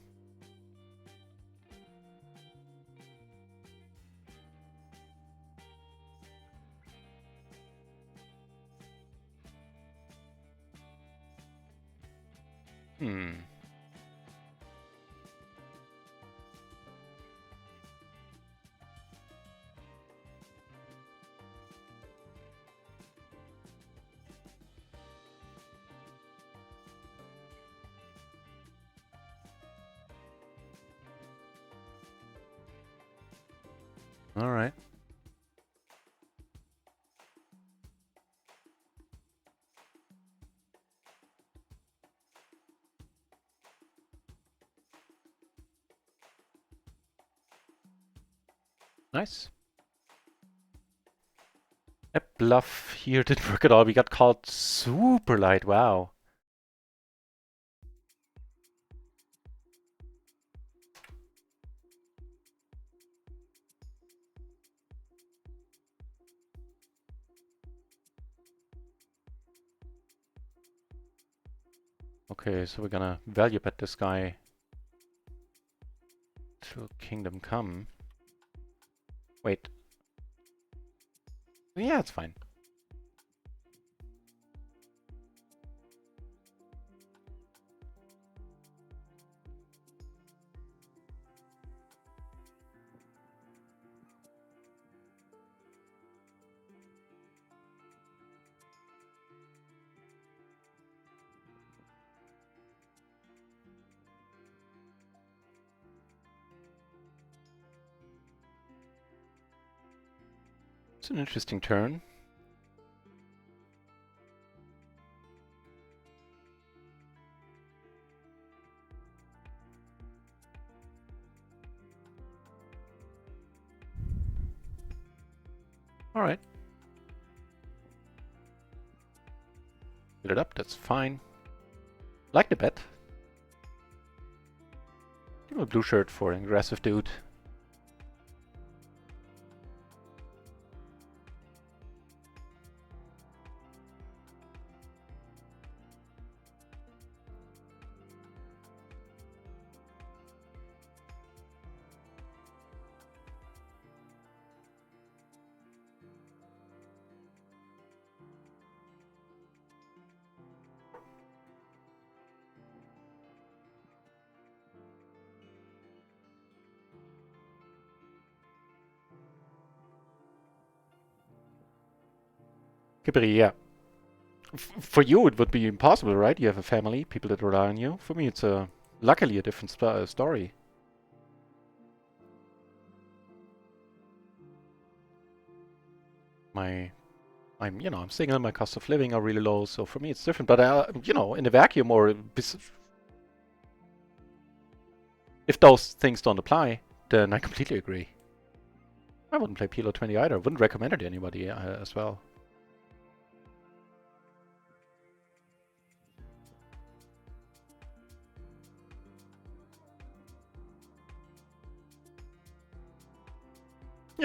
Alright. Nice. That bluff here didn't work at all. We got called super light. Wow. Okay, so we're gonna value bet this guy to Kingdom Come. Wait. Yeah, it's fine. It's an interesting turn. Alright. Fill it up, that's fine. Like the bet. Give him a blue shirt for an aggressive dude. Kibri, yeah. For you, it would be impossible, right? You have a family, people that rely on you. For me, it's luckily a different story. I'm single, my cost of living are really low, so for me it's different. But, in a vacuum or if those things don't apply, then I completely agree. I wouldn't play PLO 20 either. Wouldn't recommend it to anybody as well.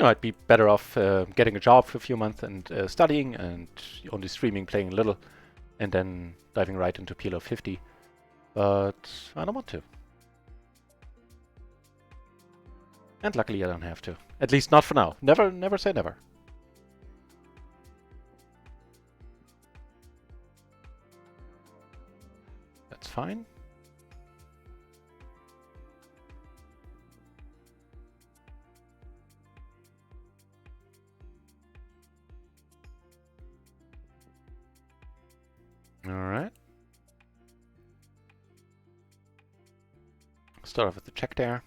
I'd be better off getting a job for a few months and studying and only streaming, playing a little, and then diving right into PLO 50. But I don't want to. And luckily I don't have to. At least not for now. Never say never. That's fine. Alright. Start off with the check there.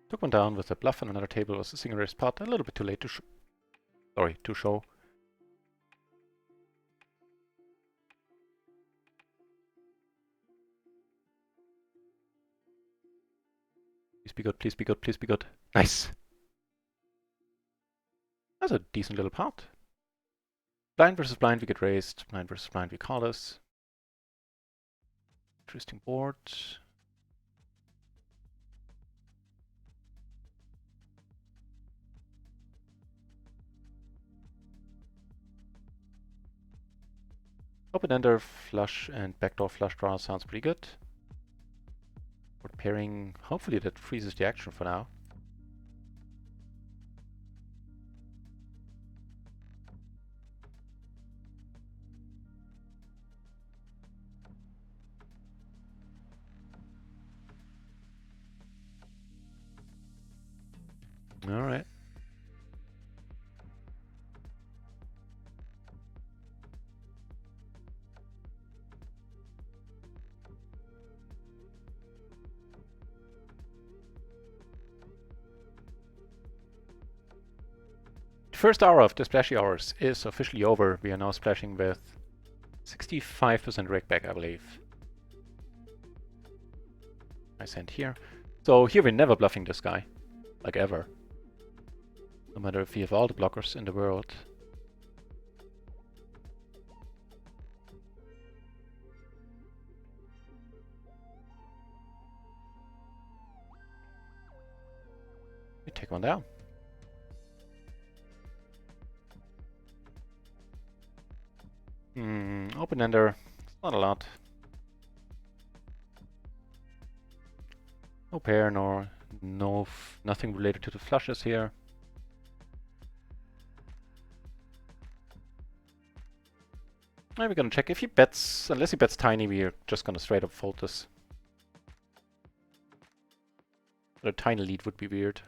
Took one down with a bluff on another table. Was a single raise pot. A little bit too late to show. Please be good, please be good, please be good. Nice! That's a decent little pot. Blind versus blind, we get raised. Blind versus blind, we call this. Interesting board. Open-ender, flush, and backdoor flush draw sounds pretty good. Board pairing, hopefully that freezes the action for now. All right. The first hour of the splashy hours is officially over. We are now splashing with 65% rake back, I believe. Nice hand here. So here we're never bluffing this guy. Like ever. No matter if we have all the blockers in the world. We take one down. Open-ender. It's not a lot. No pair, nor nothing related to the flushes here. And we're gonna check. If he bets, unless he bets tiny, we're just gonna straight up fold this. A tiny lead would be weird.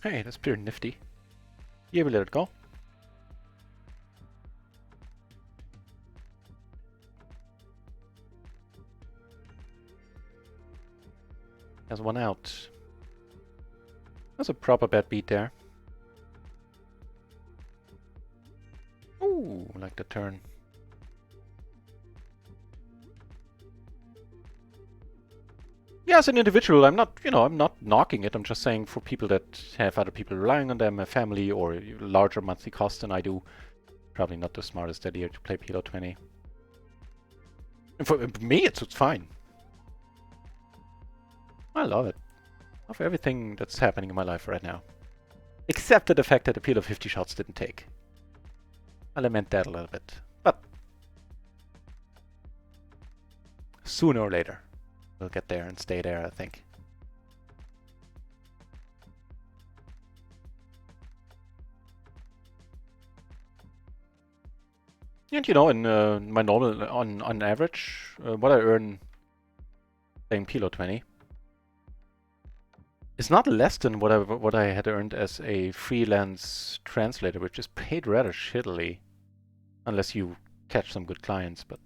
Hey, that's pretty nifty. Yeah, we let it go. There's one out. That's a proper bad beat there. Ooh, like the turn. Yeah, as an individual, I'm not, I'm not knocking it. I'm just saying for people that have other people relying on them, a family or larger monthly cost than I do, probably not the smartest idea to play PLO 20. And for me, it's fine. I love it. I love everything that's happening in my life right now. Except for the fact that the PLO 50 shots didn't take. I lament that a little bit. But sooner or later, we'll get there and stay there, I think. And in my normal, on average, what I earn playing PLO 20 is not less than what I had earned as a freelance translator, which is paid rather shittily, unless you catch some good clients. But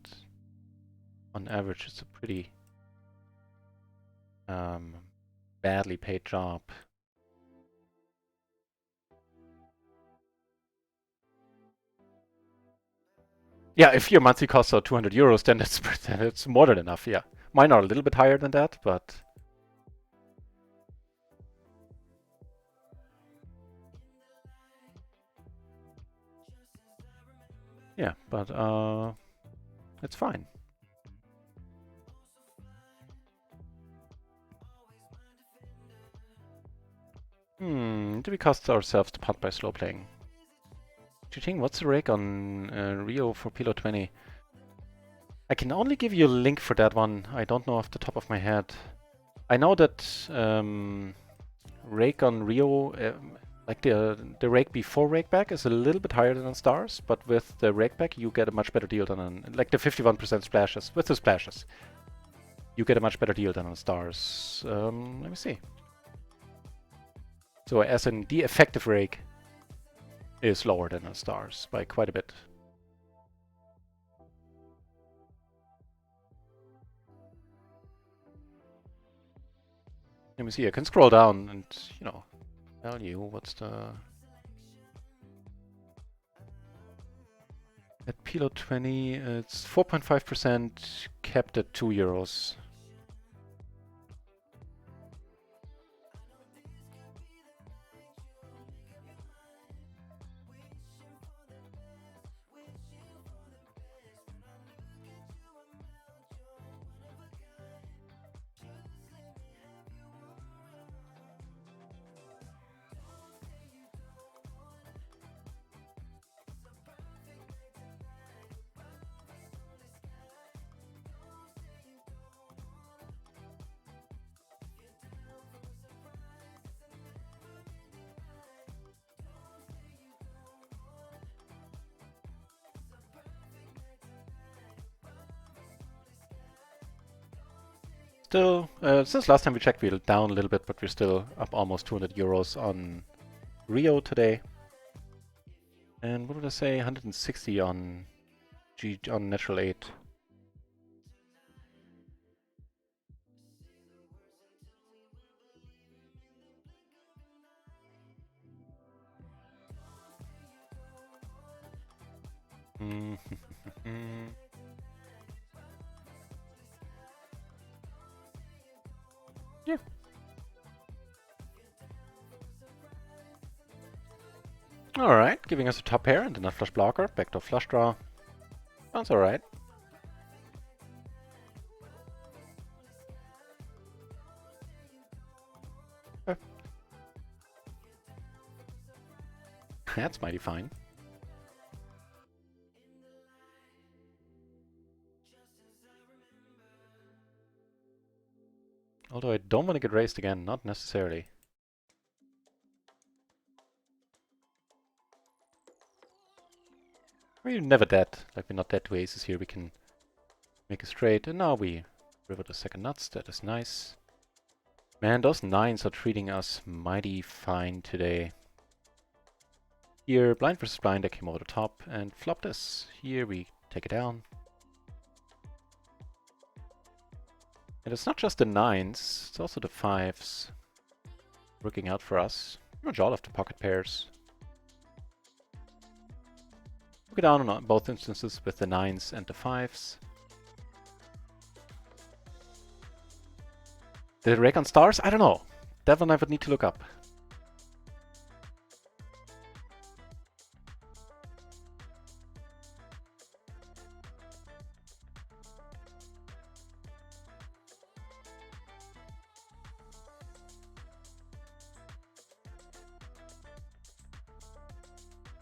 on average, it's a pretty badly paid job. Yeah, if your monthly costs are 200 euros, then it's more than enough, yeah. Mine are a little bit higher than that, but... yeah, but it's fine. Do we cost ourselves the punt by slow playing? Cheating? What's the rake on RIO for PLO 20? I can only give you a link for that one. I don't know off the top of my head. I know that rake on RIO Like the rake before rakeback is a little bit higher than on stars, but with the rakeback you get a much better deal than on, like the 51% splashes. With the splashes, you get a much better deal than on stars. Let me see. So as in the effective rake is lower than on stars by quite a bit. Let me see, I can scroll down and, you know, tell you what's the... At PLO 20, it's 4.5% capped at €2. Still, since last time we checked, we're down a little bit, but we're still up almost €200 on RIO today. And what would I say? 160 on on Natural 8. Yeah. Alright, giving us a top pair and a nut flush blocker, backdoor flush draw. Sounds alright. That's mighty fine. Although I don't want to get raised again, not necessarily. We're never dead. Like, we're not dead to aces here. We can make a straight. And now we river the second nuts. That is nice. Man, those nines are treating us mighty fine today. Here, blind versus blind, I came over the top and flop this. Here we take it down. And it's not just the nines, it's also the fives working out for us. Pretty much all of the pocket pairs. We go down on both instances with the nines and the fives. Did it rake on stars? I don't know. That one I would need to look up.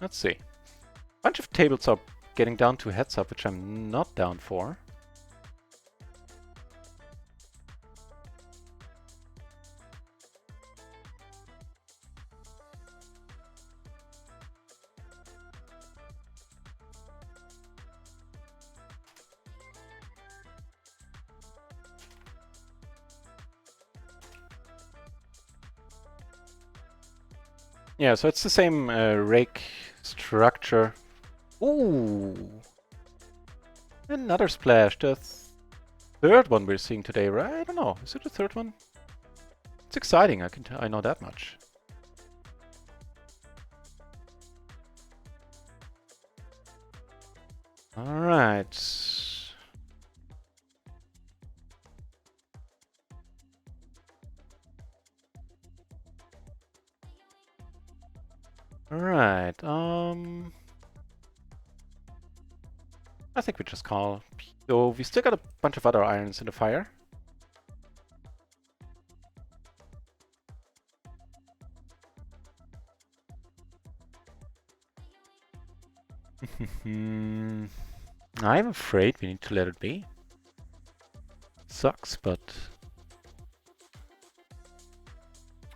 Let's see. A bunch of tables are getting down to heads up, which I'm not down for. Yeah, so it's the same rake structure. Ooh! Another splash. The third one we're seeing today, right? I don't know. Is it the third one? It's exciting. I know that much. All right. Alright, I think we just call. So we still got a bunch of other irons in the fire. I'm afraid we need to let it be. Sucks, but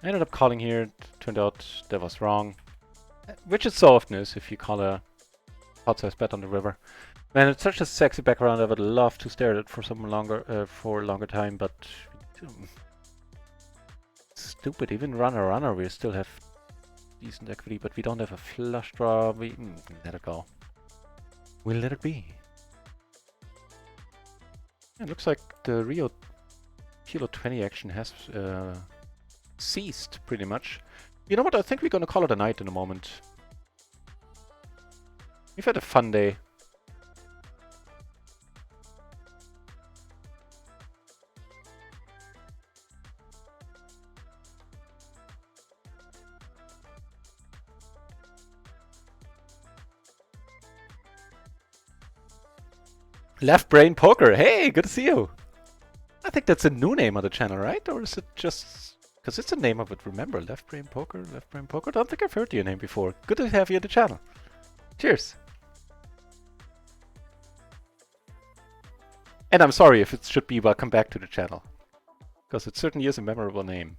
I ended up calling here Turned out that was wrong. Which it so often is if you call a pot-sized bet on the river. Man, it's such a sexy background. I would love to stare at it for some longer, for a longer time, but stupid. Even runner, we still have decent equity, but we don't have a flush draw. We let it go. We'll let it be. It looks like the Rio PLO 20 action has ceased pretty much. You know what? I think we're gonna call it a night in a moment. We've had a fun day. Left Brain Poker. Hey, good to see you. I think that's a new name on the channel, right? Or is it just... Because it's a name I would remember. Left Brain Poker, Left Brain Poker. I don't think I've heard your name before. Good to have you on the channel. Cheers. And I'm sorry if it should be welcome back to the channel. Because it certainly is a memorable name.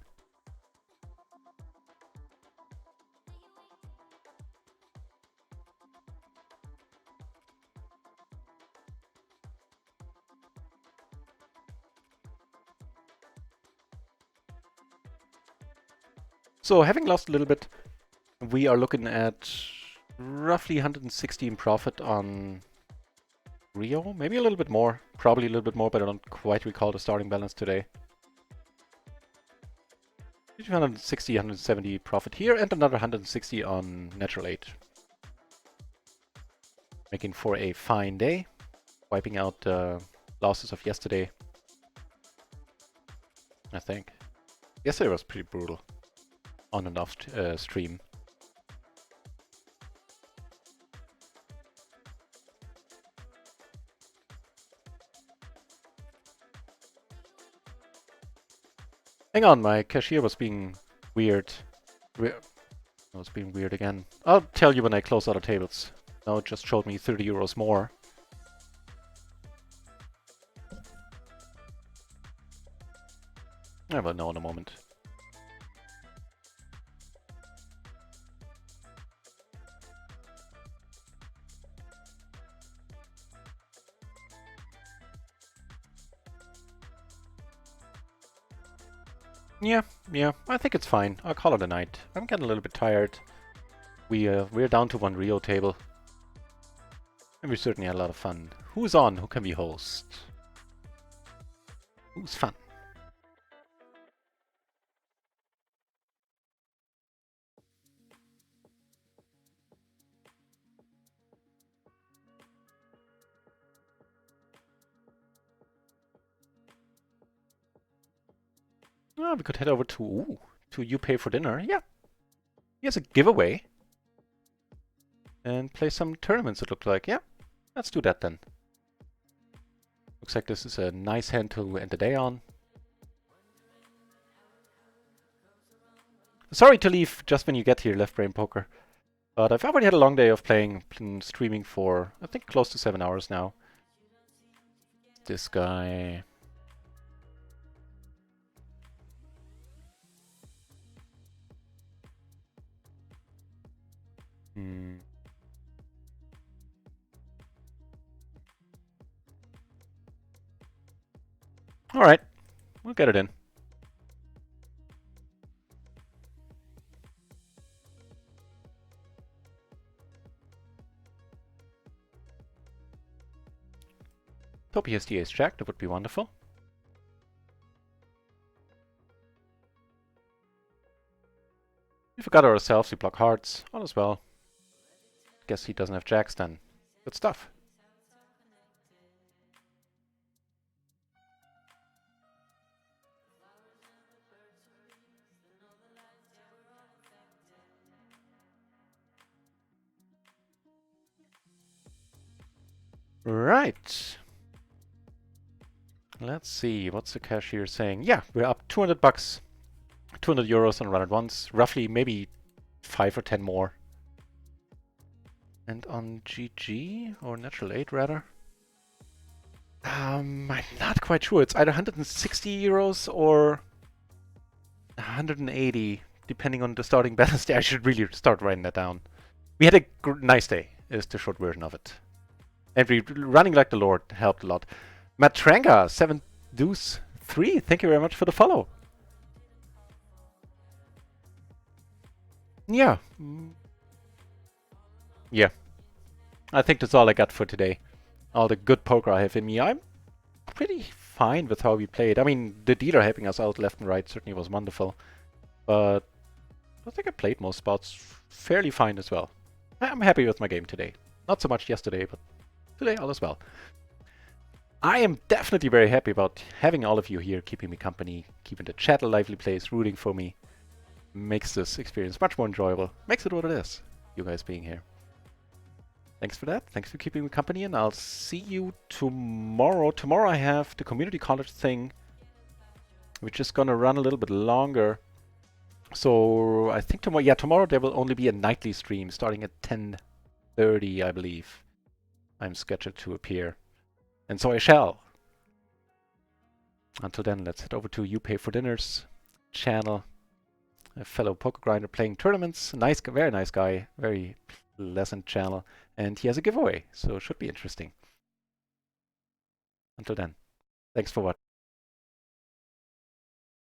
So, having lost a little bit, we are looking at roughly 160 in profit on Rio. Maybe a little bit more. Probably a little bit more, but I don't quite recall the starting balance today. 160, 170 profit here, and another 160 on Natural 8. Making for a fine day. Wiping out the losses of yesterday. I think. Yesterday was pretty brutal. On and off stream. Hang on, my cashier was being weird. Was being weird again. I'll tell you when I close other tables. Now it just showed me 30 euros more. I will know in a moment. Yeah, I think it's fine. I'll call it a night. I'm getting a little bit tired. We're down to one Rio table. And we certainly had a lot of fun. Who's on? Who can we host? Who's fun? Oh, we could head over to You Pay for Dinner. Yeah. Here's a giveaway. And play some tournaments, it looked like. Yeah. Let's do that then. Looks like this is a nice hand to end the day on. Sorry to leave just when you get here, Left Brain Poker. But I've already had a long day of playing, streaming for, I think, close to 7 hours now. This guy... Alright, we'll get it in. Hope he has the ace-jack, that would be wonderful. We forgot ourselves, we block hearts, all is well. Guess he doesn't have jacks then. Good stuff. Right. Let's see, what's the cashier saying? Yeah, we're up 200 bucks. 200 euros on run at once. Roughly, maybe 5 or 10 more. And on GG, or Natural 8 rather. I'm not quite sure. It's either 160 euros or 180. depending on the starting balance. I should really start writing that down. We had a nice day, is the short version of it. And running like the Lord helped a lot. Matranga, 7 deuce 3, thank you very much for the follow. Yeah. Yeah. I think that's all I got for today. All the good poker I have in me. I'm pretty fine with how we played. I mean, the dealer helping us out left and right certainly was wonderful. But I think I played most spots fairly fine as well. I'm happy with my game today. Not so much yesterday, but today all as well. I am definitely very happy about having all of you here, keeping me company, keeping the chat a lively place, rooting for me. Makes this experience much more enjoyable. Makes it what it is, you guys being here. Thanks for that. Thanks for keeping me company, and I'll see you tomorrow. Tomorrow I have the community college thing, which is gonna run a little bit longer. So I think tomorrow there will only be a nightly stream starting at 10:30, I believe. I'm scheduled to appear. And so I shall. Until then, let's head over to You Pay for Dinners channel. A fellow poker grinder playing tournaments. Nice, very nice guy. Very pleasant channel. And he has a giveaway, so it should be interesting. Until then, thanks for watching.